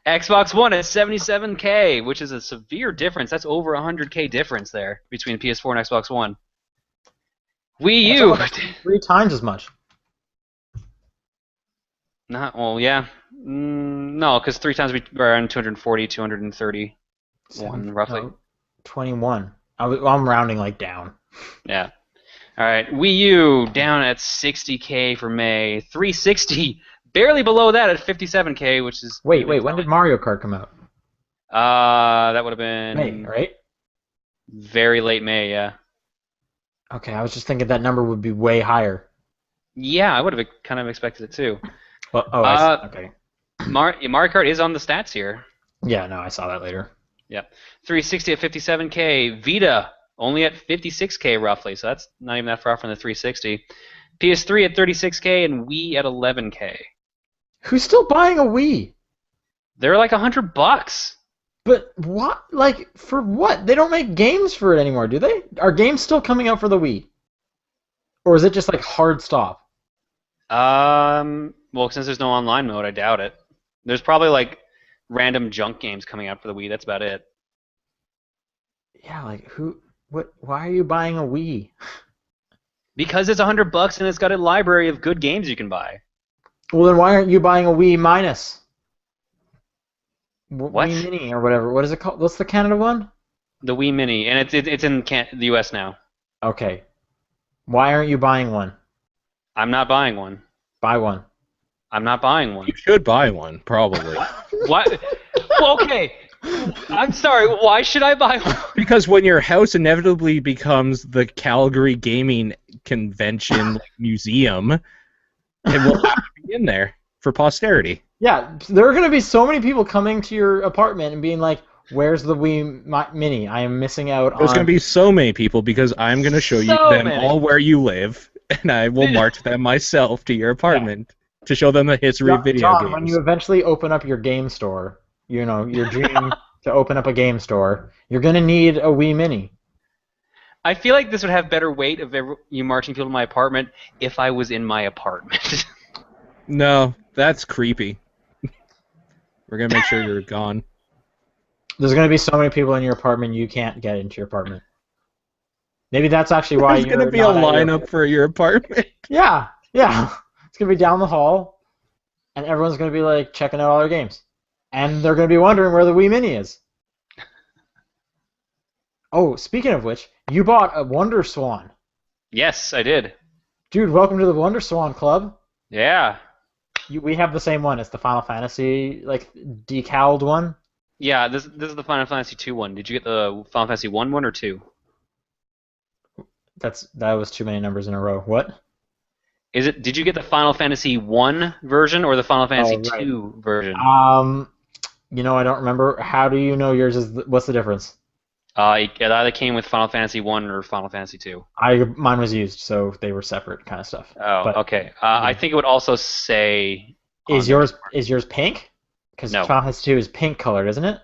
[SPEAKER 2] Xbox One at 77K, which is a severe difference. That's over 100K difference there between PS4 and Xbox One. Wii
[SPEAKER 1] That's
[SPEAKER 2] U.
[SPEAKER 1] almost 3 times as much.
[SPEAKER 2] Not well, yeah. No, because 3 times we were around 240, 231 roughly.
[SPEAKER 1] No, 21. I'm rounding like down.
[SPEAKER 2] Yeah. All right. Wii U down at 60K for May. 360 barely below that at 57K, which is.
[SPEAKER 1] Wait. When did Mario Kart come out?
[SPEAKER 2] That would have been
[SPEAKER 1] May, right?
[SPEAKER 2] very late May. Yeah.
[SPEAKER 1] Okay, I was just thinking that number would be way higher.
[SPEAKER 2] Yeah, I would have kind of expected it too.
[SPEAKER 1] Well, I see. Okay.
[SPEAKER 2] Mario Kart is on the stats here.
[SPEAKER 1] Yeah, no, I saw that later.
[SPEAKER 2] Yep. 360 at 57K. Vita only at 56K roughly, so that's not even that far from the 360. PS3 at 36K and Wii at 11K.
[SPEAKER 1] Who's still buying a Wii?
[SPEAKER 2] They're like $100.
[SPEAKER 1] But what? Like, for what? They don't make games for it anymore, do they? Are games still coming out for the Wii? Or is it just like hard stop?
[SPEAKER 2] Well, since there's no online mode, I doubt it. There's probably like random junk games coming out for the Wii. That's about it.
[SPEAKER 1] Yeah, like who? What? Why are you buying a Wii?
[SPEAKER 2] Because it's $100 and it's got a library of good games you can buy.
[SPEAKER 1] Well, then why aren't you buying a Wii minus?
[SPEAKER 2] What?
[SPEAKER 1] Wii Mini or whatever. What is it called? What's the Canada one?
[SPEAKER 2] The Wii Mini, and it's in the US now.
[SPEAKER 1] Okay. Why aren't you buying one?
[SPEAKER 2] I'm not buying one.
[SPEAKER 1] Buy one.
[SPEAKER 2] I'm not buying one.
[SPEAKER 3] You should buy one, probably.
[SPEAKER 2] What? Well, okay. I'm sorry. Why should I buy one?
[SPEAKER 3] Because when your house inevitably becomes the Calgary Gaming Convention museum, it will have to be in there for posterity.
[SPEAKER 1] Yeah, there are going to be so many people coming to your apartment and being like, "Where's the Wii Mini? I am missing out
[SPEAKER 3] There's
[SPEAKER 1] on."
[SPEAKER 3] going to be so many people because I'm going to show you
[SPEAKER 2] So
[SPEAKER 3] them
[SPEAKER 2] many.
[SPEAKER 3] all where you live, and I will march them myself to your apartment to show them the history of video
[SPEAKER 1] John,
[SPEAKER 3] games.
[SPEAKER 1] when you eventually open up your game store, you know, your dream to open up a game store, you're going to need a Wii Mini.
[SPEAKER 2] I feel like this would have better weight of you marching people to my apartment if I was in my apartment.
[SPEAKER 3] No, that's creepy. We're going to make sure you're gone.
[SPEAKER 1] There's going to be so many people in your apartment you can't get into your apartment. Maybe that's actually why
[SPEAKER 3] There's
[SPEAKER 1] you're
[SPEAKER 3] going to be a
[SPEAKER 1] not at your-
[SPEAKER 3] lineup for your apartment.
[SPEAKER 1] Yeah. It's going to be down the hall, and everyone's going to be like checking out all their games. And they're going to be wondering where the Wii Mini is. Oh, speaking of which, you bought a Wonder Swan.
[SPEAKER 2] Yes, I did.
[SPEAKER 1] Dude, welcome to the Wonder Swan Club.
[SPEAKER 2] Yeah.
[SPEAKER 1] We have the same one. It's the Final Fantasy, like, decaled one.
[SPEAKER 2] Yeah, this is the Final Fantasy 2 one. Did you get the Final Fantasy 1 one or 2?
[SPEAKER 1] That was too many numbers in a row. What?
[SPEAKER 2] Did you get the Final Fantasy 1 version or the Final Fantasy
[SPEAKER 1] right.
[SPEAKER 2] 2 version?
[SPEAKER 1] You know, I don't remember. How do you know yours is? What's the difference?
[SPEAKER 2] It either came with Final Fantasy 1 or Final Fantasy 2.
[SPEAKER 1] Mine was used, so they were separate kind of stuff.
[SPEAKER 2] Oh,
[SPEAKER 1] But
[SPEAKER 2] okay. I think it would also say.
[SPEAKER 1] Is yours pink? Because
[SPEAKER 2] No.
[SPEAKER 1] Final Fantasy 2 is pink colored, isn't it?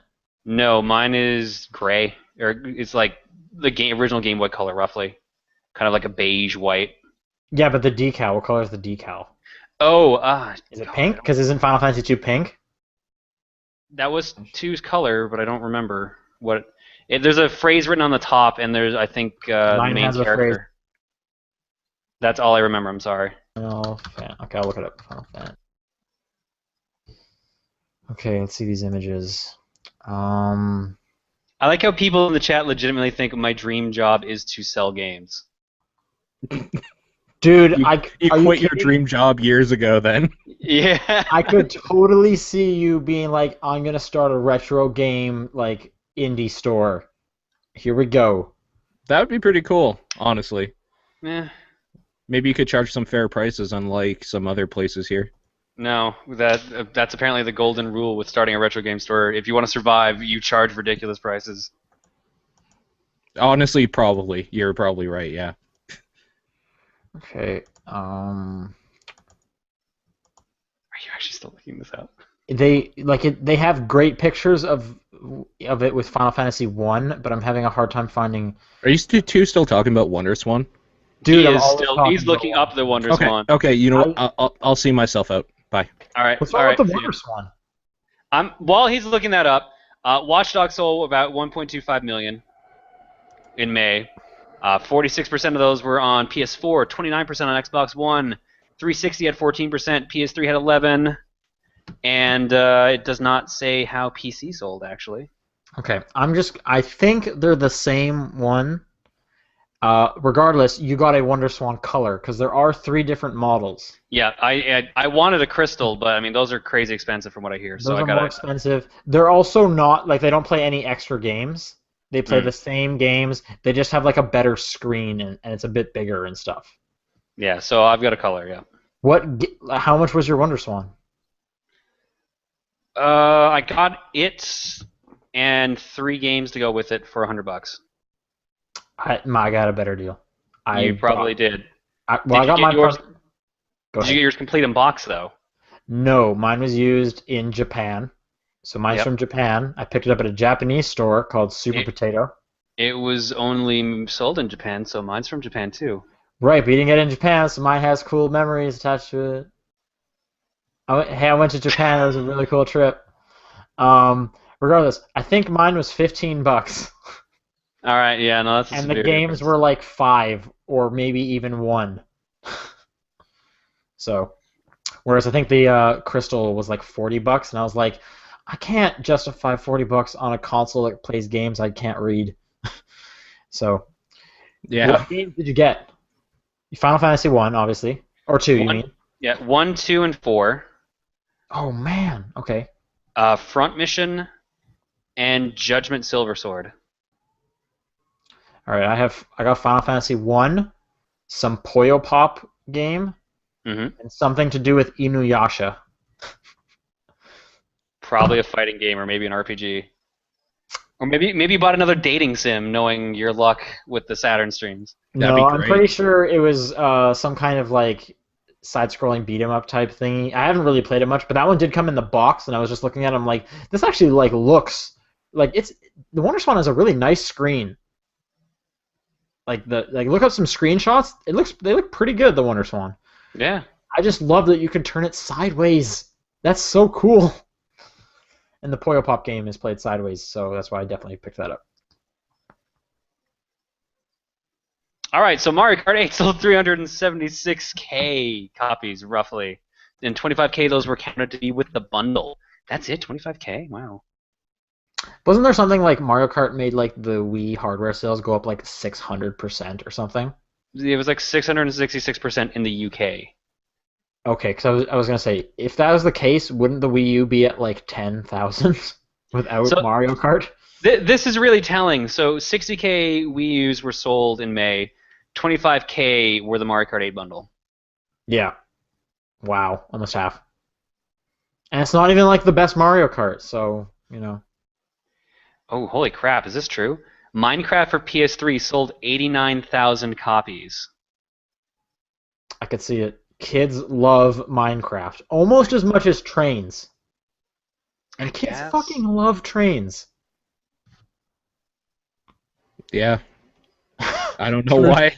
[SPEAKER 2] No, mine is gray, or it's like the original Game Boy color, roughly, kind of like a beige white.
[SPEAKER 1] Yeah, but the decal. What color is the decal?
[SPEAKER 2] Oh,
[SPEAKER 1] Is it pink? Because isn't Final Fantasy 2 pink?
[SPEAKER 2] that was 2's color, but I don't remember what. There's a phrase written on the top, and there's I think the
[SPEAKER 1] Mine
[SPEAKER 2] main
[SPEAKER 1] has a
[SPEAKER 2] character.
[SPEAKER 1] phrase.
[SPEAKER 2] That's all I remember. I'm sorry.
[SPEAKER 1] Okay, I'll look it up. Final Fantasy. Okay, let's see these images.
[SPEAKER 2] I like how people in the chat legitimately think my dream job is to sell games.
[SPEAKER 1] Dude,
[SPEAKER 3] You
[SPEAKER 1] are you
[SPEAKER 3] quit your
[SPEAKER 1] kidding?
[SPEAKER 3] dream job years ago then.
[SPEAKER 2] Yeah.
[SPEAKER 1] I could totally see you being like, I'm gonna start a retro game like indie store. Here we go.
[SPEAKER 3] That would be pretty cool, honestly.
[SPEAKER 2] Eh,
[SPEAKER 3] Maybe you could charge some fair prices unlike some other places here.
[SPEAKER 2] no, that's apparently the golden rule with starting a retro game store. If you want to survive, you charge ridiculous prices.
[SPEAKER 3] Honestly, probably. You're probably right, yeah.
[SPEAKER 1] Okay.
[SPEAKER 2] Are you actually still looking this up?
[SPEAKER 1] They have great pictures of it with Final Fantasy 1, but I'm having a hard time finding.
[SPEAKER 3] Are you two still talking about Wonder Swan?
[SPEAKER 1] Dude,
[SPEAKER 2] he
[SPEAKER 1] I'm
[SPEAKER 2] is
[SPEAKER 1] always
[SPEAKER 2] still.
[SPEAKER 1] talking
[SPEAKER 2] He's looking
[SPEAKER 1] about
[SPEAKER 2] up the Wonder
[SPEAKER 3] Okay,
[SPEAKER 2] Swan.
[SPEAKER 3] okay. You know what? I'll see myself out. Bye.
[SPEAKER 2] All right.
[SPEAKER 1] What's
[SPEAKER 2] all
[SPEAKER 1] wrong
[SPEAKER 2] right.
[SPEAKER 1] with the
[SPEAKER 2] see
[SPEAKER 1] Wonder
[SPEAKER 2] ya.
[SPEAKER 1] Swan?
[SPEAKER 2] While he's looking that up, Watch Dogs sold about 1.25 million in May. 46% of those were on PS4, 29% on Xbox One, 360 had 14%, PS3 had 11, and it does not say how PC sold actually.
[SPEAKER 1] Okay, I think they're the same one. Regardless, you got a Wonder Swan color because there are 3 different models.
[SPEAKER 2] Yeah, I wanted a crystal, but I mean those are crazy expensive from what I hear.
[SPEAKER 1] Those
[SPEAKER 2] So I
[SPEAKER 1] are
[SPEAKER 2] got
[SPEAKER 1] more expensive. They're also not like they don't play any extra games. They play the same games. They just have like a better screen and it's a bit bigger and stuff.
[SPEAKER 2] Yeah, so I've got a color. Yeah.
[SPEAKER 1] How much was your Wonder Swan?
[SPEAKER 2] I got it and 3 games to go with it for $100.
[SPEAKER 1] I got a better deal.
[SPEAKER 2] You probably did.
[SPEAKER 1] I
[SPEAKER 2] Did you
[SPEAKER 1] got
[SPEAKER 2] get
[SPEAKER 1] mine
[SPEAKER 2] yours?
[SPEAKER 1] from. Go
[SPEAKER 2] Did you
[SPEAKER 1] ahead.
[SPEAKER 2] get yours complete in box though?
[SPEAKER 1] No, mine was used in Japan. So mine's
[SPEAKER 2] Yep.
[SPEAKER 1] from Japan. I picked it up at a Japanese store called Super
[SPEAKER 2] It
[SPEAKER 1] Potato.
[SPEAKER 2] it was only sold in Japan, so mine's from Japan too.
[SPEAKER 1] Right, but you didn't get it in Japan, so mine has cool memories attached to it. Hey, I went to Japan. It was a really cool trip. Regardless, I think mine was $15,
[SPEAKER 2] All right, yeah, no, that's a
[SPEAKER 1] and the
[SPEAKER 2] severe
[SPEAKER 1] games
[SPEAKER 2] difference.
[SPEAKER 1] were like 5 or maybe even 1. So, whereas I think the Crystal was like $40, and I was like, I can't justify $40 on a console that plays games I can't read. So,
[SPEAKER 3] Yeah.
[SPEAKER 1] what games did you get? Final Fantasy 1, obviously, or 2, you
[SPEAKER 2] One,
[SPEAKER 1] mean?
[SPEAKER 2] yeah, 1, 2, and 4.
[SPEAKER 1] Oh man. Okay.
[SPEAKER 2] Front Mission and Judgment Silver Sword.
[SPEAKER 1] All right. I got Final Fantasy 1, some Puyo Pop game,
[SPEAKER 2] hmm
[SPEAKER 1] and something to do with Inuyasha.
[SPEAKER 2] Probably a fighting game or maybe an RPG. Or maybe you bought another dating sim, knowing your luck with the Saturn streams.
[SPEAKER 3] That'd be
[SPEAKER 1] No, I'm pretty
[SPEAKER 3] great.
[SPEAKER 1] sure it was some kind of like side-scrolling beat 'em up type thingy. I haven't really played it much, but that one did come in the box, and I was just looking at it. I'm like, this actually like looks like it's the WonderSwan has a really nice screen. Look up some screenshots. They look pretty good. The WonderSwan.
[SPEAKER 2] Yeah.
[SPEAKER 1] I just love that you can turn it sideways. That's so cool. And the Puyo Pop game is played sideways, so that's why I definitely picked that up.
[SPEAKER 2] All right, so Mario Kart 8 sold 376K copies roughly, and 25K of those were counted to be with the bundle. That's it, 25K. Wow.
[SPEAKER 1] Wasn't there something like Mario Kart made like the Wii hardware sales go up like 600% or something?
[SPEAKER 2] It was like 666% in the UK.
[SPEAKER 1] Okay, because I was gonna say if that was the case, wouldn't the Wii U be at like 10,000 without
[SPEAKER 2] So
[SPEAKER 1] Mario Kart?
[SPEAKER 2] this is really telling. So 60K Wii U's were sold in May. 25K were the Mario Kart 8 bundle.
[SPEAKER 1] Yeah. Wow, almost half. And it's not even like the best Mario Kart, so you know.
[SPEAKER 2] Oh, holy crap! Is this true? Minecraft for PS3 sold 89,000 copies.
[SPEAKER 1] I could see it. Kids love Minecraft almost as much as trains.
[SPEAKER 2] I
[SPEAKER 1] And kids
[SPEAKER 2] guess.
[SPEAKER 1] fucking love trains.
[SPEAKER 3] Yeah. I don't know why.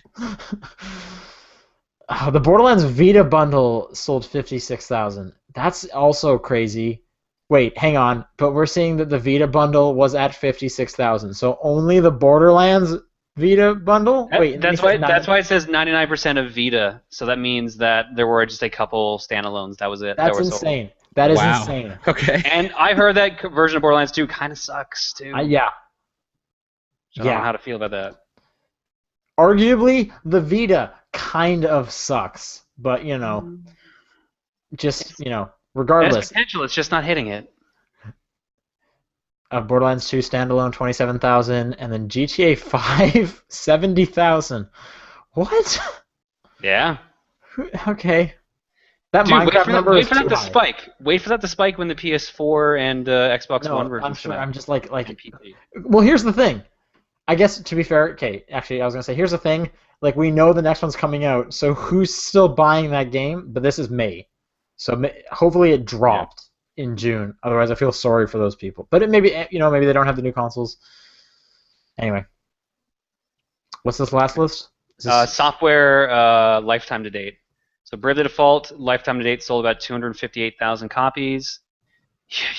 [SPEAKER 1] The Borderlands Vita bundle sold 56,000. That's also crazy. Wait, hang on. But we're seeing that the Vita bundle was at 56,000. So only the Borderlands Vita bundle? Wait, and then he
[SPEAKER 2] That's
[SPEAKER 1] says
[SPEAKER 2] why. That's
[SPEAKER 1] 9.
[SPEAKER 2] why it says 99% of Vita. So that means that there were just a couple standalones. That was it. That
[SPEAKER 1] That's
[SPEAKER 2] were sold.
[SPEAKER 1] insane. That is
[SPEAKER 3] Wow.
[SPEAKER 1] insane.
[SPEAKER 3] Okay.
[SPEAKER 2] And I heard that version of Borderlands 2 kind of sucks too.
[SPEAKER 1] Yeah.
[SPEAKER 2] So I don't know
[SPEAKER 1] Yeah.
[SPEAKER 2] how to feel about that.
[SPEAKER 1] Arguably, the Vita kind of sucks. But, just,
[SPEAKER 2] It's, it has
[SPEAKER 1] regardless.
[SPEAKER 2] potential. It's just not hitting it.
[SPEAKER 1] Borderlands 2 standalone 27,000, and then GTA 5 70,000. What?
[SPEAKER 2] Yeah.
[SPEAKER 1] Okay. That
[SPEAKER 2] Dude,
[SPEAKER 1] Minecraft number
[SPEAKER 2] wait
[SPEAKER 1] is
[SPEAKER 2] for that
[SPEAKER 1] too
[SPEAKER 2] to
[SPEAKER 1] high.
[SPEAKER 2] spike. Wait for that to spike when the PS4 and Xbox One
[SPEAKER 1] No, I'm
[SPEAKER 2] versions come
[SPEAKER 1] sure.
[SPEAKER 2] out.
[SPEAKER 1] I'm just like
[SPEAKER 2] And PC.
[SPEAKER 1] Well, here's the thing. I guess to be fair, okay. Actually, I was gonna say here's the thing. Like we know the next one's coming out, so who's still buying that game? But this is May, so hopefully it
[SPEAKER 2] Yeah.
[SPEAKER 1] dropped in June. Otherwise, I feel sorry for those people. But it maybe maybe they don't have the new consoles. Anyway, what's this last list? Is this...
[SPEAKER 2] Software lifetime to date. So Bravely Default lifetime to date sold about 258,000 copies.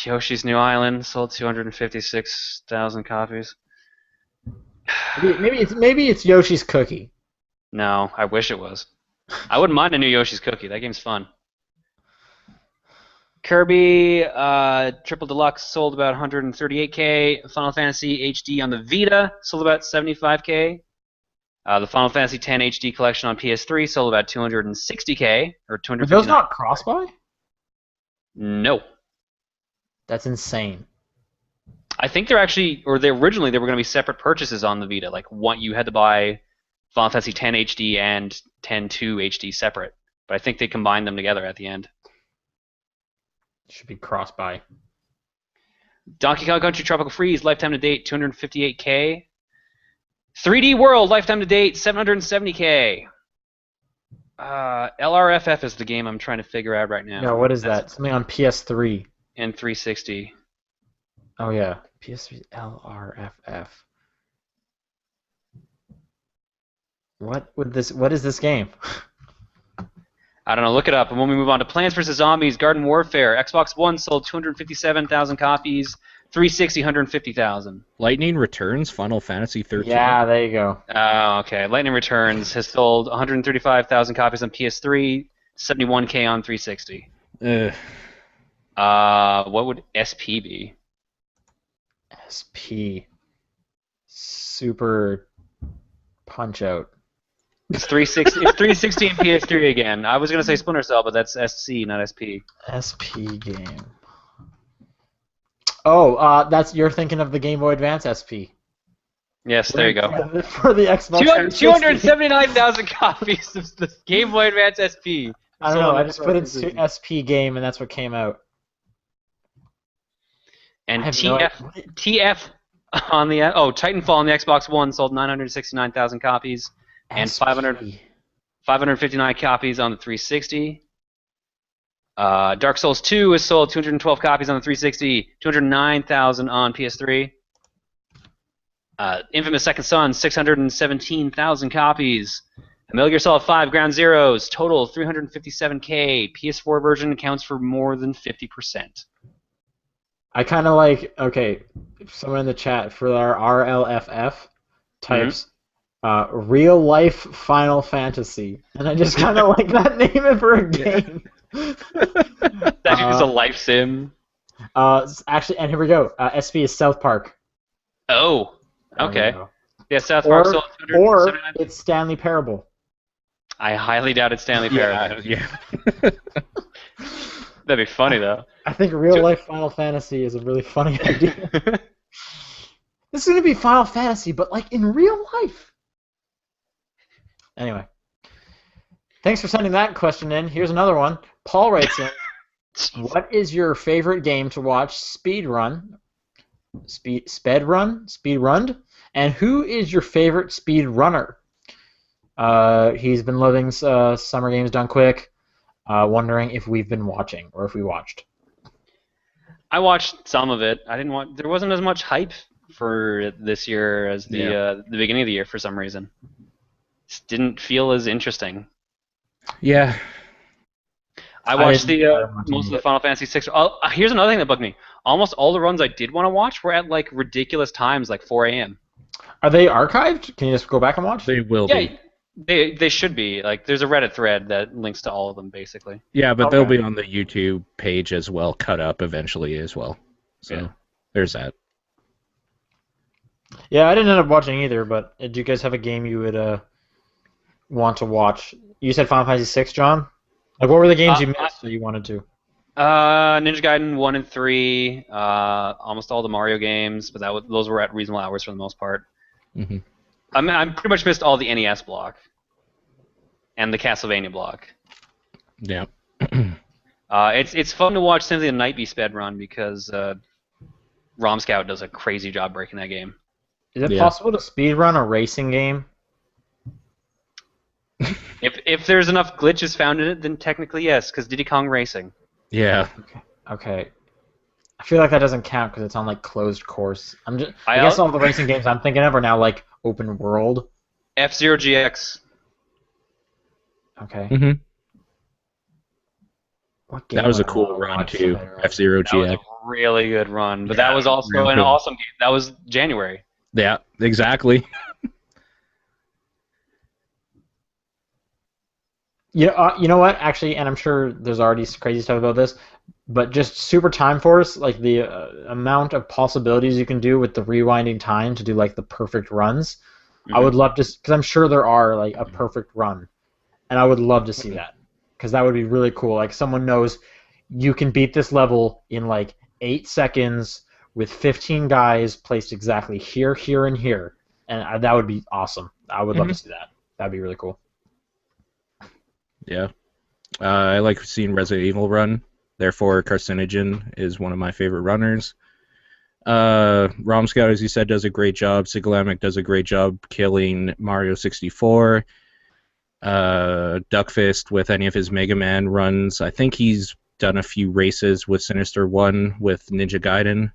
[SPEAKER 2] Yoshi's New Island sold 256,000 copies.
[SPEAKER 1] maybe it's Yoshi's Cookie.
[SPEAKER 2] No, I wish it was. I wouldn't mind a new Yoshi's Cookie. That game's fun. Kirby Triple Deluxe sold about 138K. Final Fantasy HD on the Vita sold about 75K. The Final Fantasy X HD collection on PS3 sold about 260K or
[SPEAKER 1] Are
[SPEAKER 2] 259.
[SPEAKER 1] those not cross-buy?
[SPEAKER 2] No.
[SPEAKER 1] That's insane.
[SPEAKER 2] I think they're actually, or they originally they were going to be separate purchases on the Vita. Like one, you had to buy Final Fantasy X HD and X-2 HD separate, but I think they combined them together at the end.
[SPEAKER 1] Should be cross-buy.
[SPEAKER 2] Donkey Kong Country Tropical Freeze lifetime to date 258K. 3D World lifetime to date 770K. LRFF is the game I'm trying to figure out right now.
[SPEAKER 1] No, what is
[SPEAKER 2] That's
[SPEAKER 1] that? Something on PS3.
[SPEAKER 2] in 360.
[SPEAKER 1] Oh yeah, PS3 LRFF. What is this game?
[SPEAKER 2] I don't know. Look it up. And when we move on to Plants vs Zombies: Garden Warfare, Xbox One sold 257,000 copies. 360, 150,000.
[SPEAKER 3] Lightning Returns, Final Fantasy 13.
[SPEAKER 1] Yeah, there you go.
[SPEAKER 2] Oh, okay. Lightning Returns has sold 135,000 copies on PS3, 71K on 360.
[SPEAKER 3] Ugh.
[SPEAKER 2] What would SP be?
[SPEAKER 1] SP. Super Punch Out.
[SPEAKER 2] It's 360. It's 360 and PS3 again. I was gonna say Splinter Cell, but that's SC, not SP.
[SPEAKER 1] SP game. Oh, you're thinking of the Game Boy Advance SP.
[SPEAKER 2] Yes, there you go.
[SPEAKER 1] For the Xbox
[SPEAKER 2] 209,000 copies of the Game Boy Advance SP.
[SPEAKER 1] I don't know. I just put in SP game, and that's what came out.
[SPEAKER 2] And TF on the Titanfall on the Xbox One sold 969,000 copies, and 559 copies on the 360. Dark Souls 2 has sold 212 copies on the 360, 209,000 on PS3. Infamous Second Son, 617,000 copies. Metal Gear Solid 5 Ground Zeroes, total 357K. PS4 version accounts for more than 50%.
[SPEAKER 1] I kind of like, okay, if someone in the chat for our RLFF types real life Final Fantasy, and I just kind of like that name for a game.
[SPEAKER 2] That's just a life sim.
[SPEAKER 1] Actually, and here we go. SP is South Park.
[SPEAKER 2] Oh, okay. Yeah, South Park sold 279.
[SPEAKER 1] Or it's Stanley Parable.
[SPEAKER 2] I highly doubt it's Stanley Parable.
[SPEAKER 3] Yeah.
[SPEAKER 2] That'd be funny though.
[SPEAKER 1] I think real life Final Fantasy is a really funny idea. This is gonna be Final Fantasy, but like in real life. Anyway, thanks for sending that question in. Here's another one. Paul writes in, what is your favorite game to watch speed run, and who is your favorite speed runner? He's been loving Summer Games Done Quick, wondering if we've been watching or if we watched.
[SPEAKER 2] I watched some of it. I didn't want. There wasn't as much hype for this year as the beginning of the year for some reason. Just didn't feel as interesting.
[SPEAKER 3] Yeah.
[SPEAKER 2] I watched most of the Final Fantasy VI. Here's another thing that bugged me. Almost all the runs I did want to watch were at like ridiculous times, like 4 a.m.
[SPEAKER 1] Are they archived? Can you just go back and watch?
[SPEAKER 3] They will be.
[SPEAKER 2] They should be. Like, there's a Reddit thread that links to all of them, basically.
[SPEAKER 3] Yeah, but they'll be on the YouTube page as well, cut up eventually as well. So there's that.
[SPEAKER 1] Yeah, I didn't end up watching either, but do you guys have a game you would want to watch? You said Final Fantasy VI, John? Like, what were the games you missed that you wanted to?
[SPEAKER 2] Ninja Gaiden 1 and 3, almost all the Mario games, but those were at reasonable hours for the most part.
[SPEAKER 3] Mm-hmm.
[SPEAKER 2] I'm pretty much missed all the NES block and the Castlevania block.
[SPEAKER 3] Yeah.
[SPEAKER 2] It's fun to watch Symphony of the Night be sped run because ROM Scout does a crazy job breaking that game.
[SPEAKER 1] Is it possible to speedrun a racing game?
[SPEAKER 2] If there's enough glitches found in it, then technically yes, because Diddy Kong Racing.
[SPEAKER 3] Yeah.
[SPEAKER 1] Okay. I feel like that doesn't count because it's on like closed course. I guess all the racing games I'm thinking of are now like open world.
[SPEAKER 2] F-Zero GX.
[SPEAKER 1] Okay.
[SPEAKER 3] Mm-hmm.
[SPEAKER 1] What game
[SPEAKER 3] that was a cool run too. F-Zero GX.
[SPEAKER 2] That was a really good run, but that was also an awesome game. That was January.
[SPEAKER 3] Yeah, exactly.
[SPEAKER 1] You know what? Actually, and I'm sure there's already crazy stuff about this, but just Super Time Force, like the amount of possibilities you can do with the rewinding time to do like the perfect runs, I would love to, because I'm sure there are like a perfect run, and I would love to see that, because that would be really cool. Like someone knows you can beat this level in like 8 seconds with 15 guys placed exactly here, here, and here, and that would be awesome. I would love to see that. That'd be really cool.
[SPEAKER 3] Yeah. I like seeing Resident Evil run. Therefore, Carcinogen is one of my favorite runners. ROM Scout, as you said, does a great job. Sigilamic does a great job killing Mario 64. Duckfist with any of his Mega Man runs. I think he's done a few races with Sinister One with Ninja Gaiden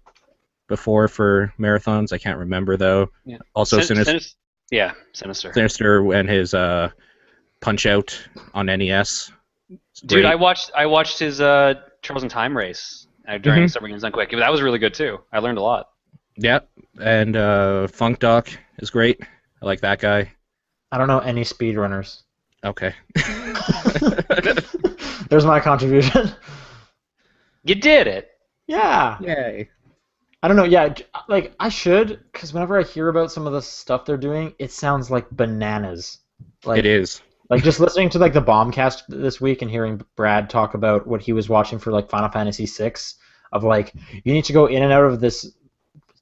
[SPEAKER 3] before for marathons. I can't remember though.
[SPEAKER 2] Yeah.
[SPEAKER 3] Also, Sinister
[SPEAKER 2] Yeah, Sinister.
[SPEAKER 3] and his Punch Out on NES.
[SPEAKER 2] Dude,
[SPEAKER 3] Great.
[SPEAKER 2] I watched his Turtles in Time race during Super Games Done Quick. That was really good too. I learned a lot.
[SPEAKER 3] Yeah, and Funk Doc is great. I like that guy.
[SPEAKER 1] I don't know any speedrunners.
[SPEAKER 3] Okay.
[SPEAKER 1] There's my contribution.
[SPEAKER 2] You did it.
[SPEAKER 1] Yeah.
[SPEAKER 3] Yay.
[SPEAKER 1] I don't know. Yeah, like I should, because whenever I hear about some of the stuff they're doing, it sounds like bananas. Like,
[SPEAKER 3] It is.
[SPEAKER 1] Like just listening to like the Bombcast this week and hearing Brad talk about what he was watching for like Final Fantasy VI, of like you need to go in and out of this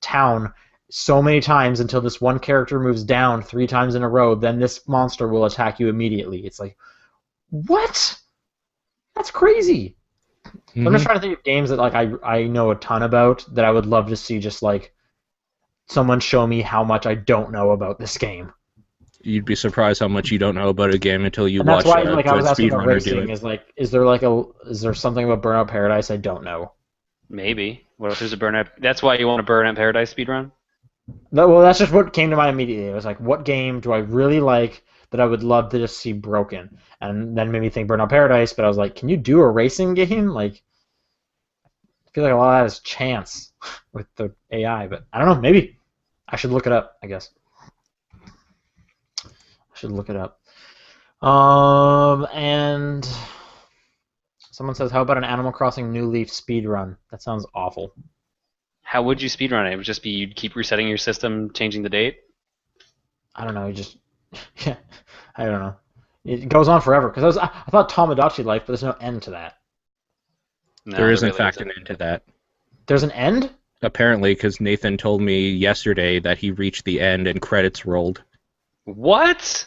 [SPEAKER 1] town so many times until this one character moves down 3 times in a row, then this monster will attack you immediately. It's like, what? That's crazy. So I'm just trying to think of games that like I know a ton about that I would love to see just like someone show me how much I don't know about this game.
[SPEAKER 3] You'd be surprised how much you don't know about a game until you
[SPEAKER 1] And
[SPEAKER 3] watch
[SPEAKER 1] that's why
[SPEAKER 3] a
[SPEAKER 1] like I
[SPEAKER 3] good
[SPEAKER 1] was asking about
[SPEAKER 3] speedrunner do
[SPEAKER 1] racing
[SPEAKER 3] it.
[SPEAKER 1] is like is there something about Burnout Paradise I don't know?
[SPEAKER 2] Maybe. What if there's a Burnout? That's why you want a Burnout Paradise speedrun?
[SPEAKER 1] Well, that's just what came to mind immediately. It was like, what game do I really like that I would love to just see broken? And then made me think Burnout Paradise, but I was like, can you do a racing game? Like, I feel like a lot of that is chance with the AI, but I don't know. Maybe I should look it up, I guess. I should look it up. And someone says, how about an Animal Crossing New Leaf speedrun? That sounds awful.
[SPEAKER 2] How would you speedrun it? It would just be you'd keep resetting your system, changing the date?
[SPEAKER 1] I don't know. You just, yeah, I don't know. It goes on forever because I thought Tomodachi Life, but there's no end to that.
[SPEAKER 2] No,
[SPEAKER 3] There is, in
[SPEAKER 2] really
[SPEAKER 3] fact,
[SPEAKER 2] isn't.
[SPEAKER 3] an end to that.
[SPEAKER 1] There's an end?
[SPEAKER 3] Apparently, because Nathan told me yesterday that he reached the end and credits rolled.
[SPEAKER 2] What?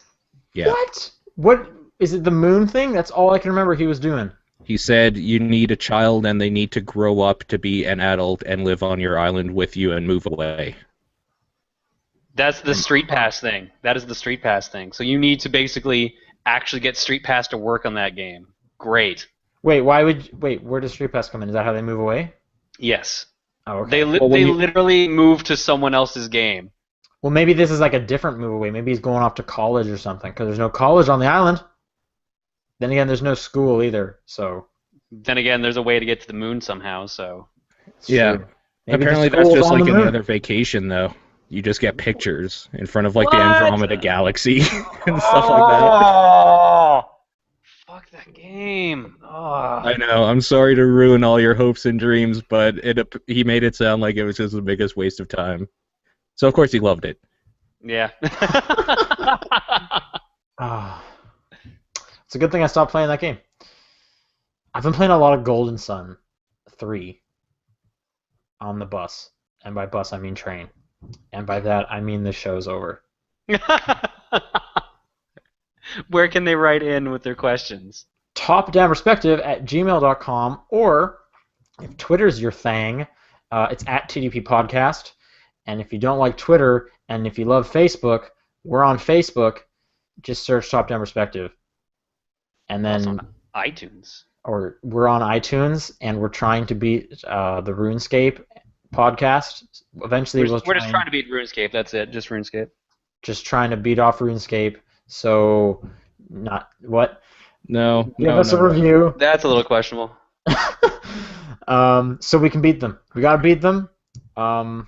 [SPEAKER 3] Yeah.
[SPEAKER 1] What? What is it? The moon thing? That's all I can remember he was doing.
[SPEAKER 3] He said you need a child and they need to grow up to be an adult and live on your island with you and move away.
[SPEAKER 2] That's the Street Pass thing. That is the Street Pass thing. So you need to basically actually get Street Pass to work on that game. Great.
[SPEAKER 1] Wait, where does Street Pass come in? Is that how they move away?
[SPEAKER 2] Yes.
[SPEAKER 1] Oh, okay.
[SPEAKER 2] They literally move to someone else's game.
[SPEAKER 1] Well, maybe this is like a different move away. Maybe he's going off to college or something because there's no college on the island. Then again, there's no school either, so.
[SPEAKER 2] Then again, there's a way to get to the moon somehow, so.
[SPEAKER 3] Yeah.
[SPEAKER 1] Maybe
[SPEAKER 3] Apparently
[SPEAKER 1] the
[SPEAKER 3] that's
[SPEAKER 1] school's
[SPEAKER 3] just
[SPEAKER 1] on
[SPEAKER 3] like
[SPEAKER 1] the
[SPEAKER 3] any
[SPEAKER 1] moon.
[SPEAKER 3] other vacation, though. You just get pictures in front of like the
[SPEAKER 2] What?
[SPEAKER 3] Andromeda Galaxy and stuff like that.
[SPEAKER 2] Oh! Fuck that game. Oh.
[SPEAKER 3] I know. I'm sorry to ruin all your hopes and dreams, but he made it sound like it was just the biggest waste of time. So of course he loved it.
[SPEAKER 2] Yeah.
[SPEAKER 1] Ah. It's a good thing I stopped playing that game. I've been playing a lot of Golden Sun 3 on the bus. And by bus, I mean train. And by that, I mean the show's over.
[SPEAKER 2] Where can they write in with their questions?
[SPEAKER 1] topdownperspective@gmail.com, or if Twitter's your thing, it's at TDP Podcast. And if you don't like Twitter, and if you love Facebook, we're on Facebook. Just search Top Down Perspective. And then,
[SPEAKER 2] Also on iTunes.
[SPEAKER 1] or we're on iTunes, and we're trying to beat the RuneScape podcast. Eventually,
[SPEAKER 2] We're just trying to beat RuneScape. That's it. Just RuneScape.
[SPEAKER 1] just trying to beat off RuneScape. So, not what?
[SPEAKER 3] No.
[SPEAKER 1] Give
[SPEAKER 3] no,
[SPEAKER 1] us
[SPEAKER 3] no,
[SPEAKER 1] a review.
[SPEAKER 2] That's a little questionable.
[SPEAKER 1] So we can beat them. We gotta beat them. And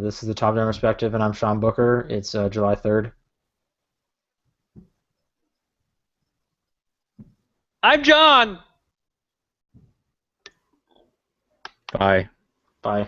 [SPEAKER 1] this is the Top Down Perspective, and I'm Sean Booker. It's July 3rd.
[SPEAKER 2] I'm John!
[SPEAKER 3] Bye.
[SPEAKER 1] Bye.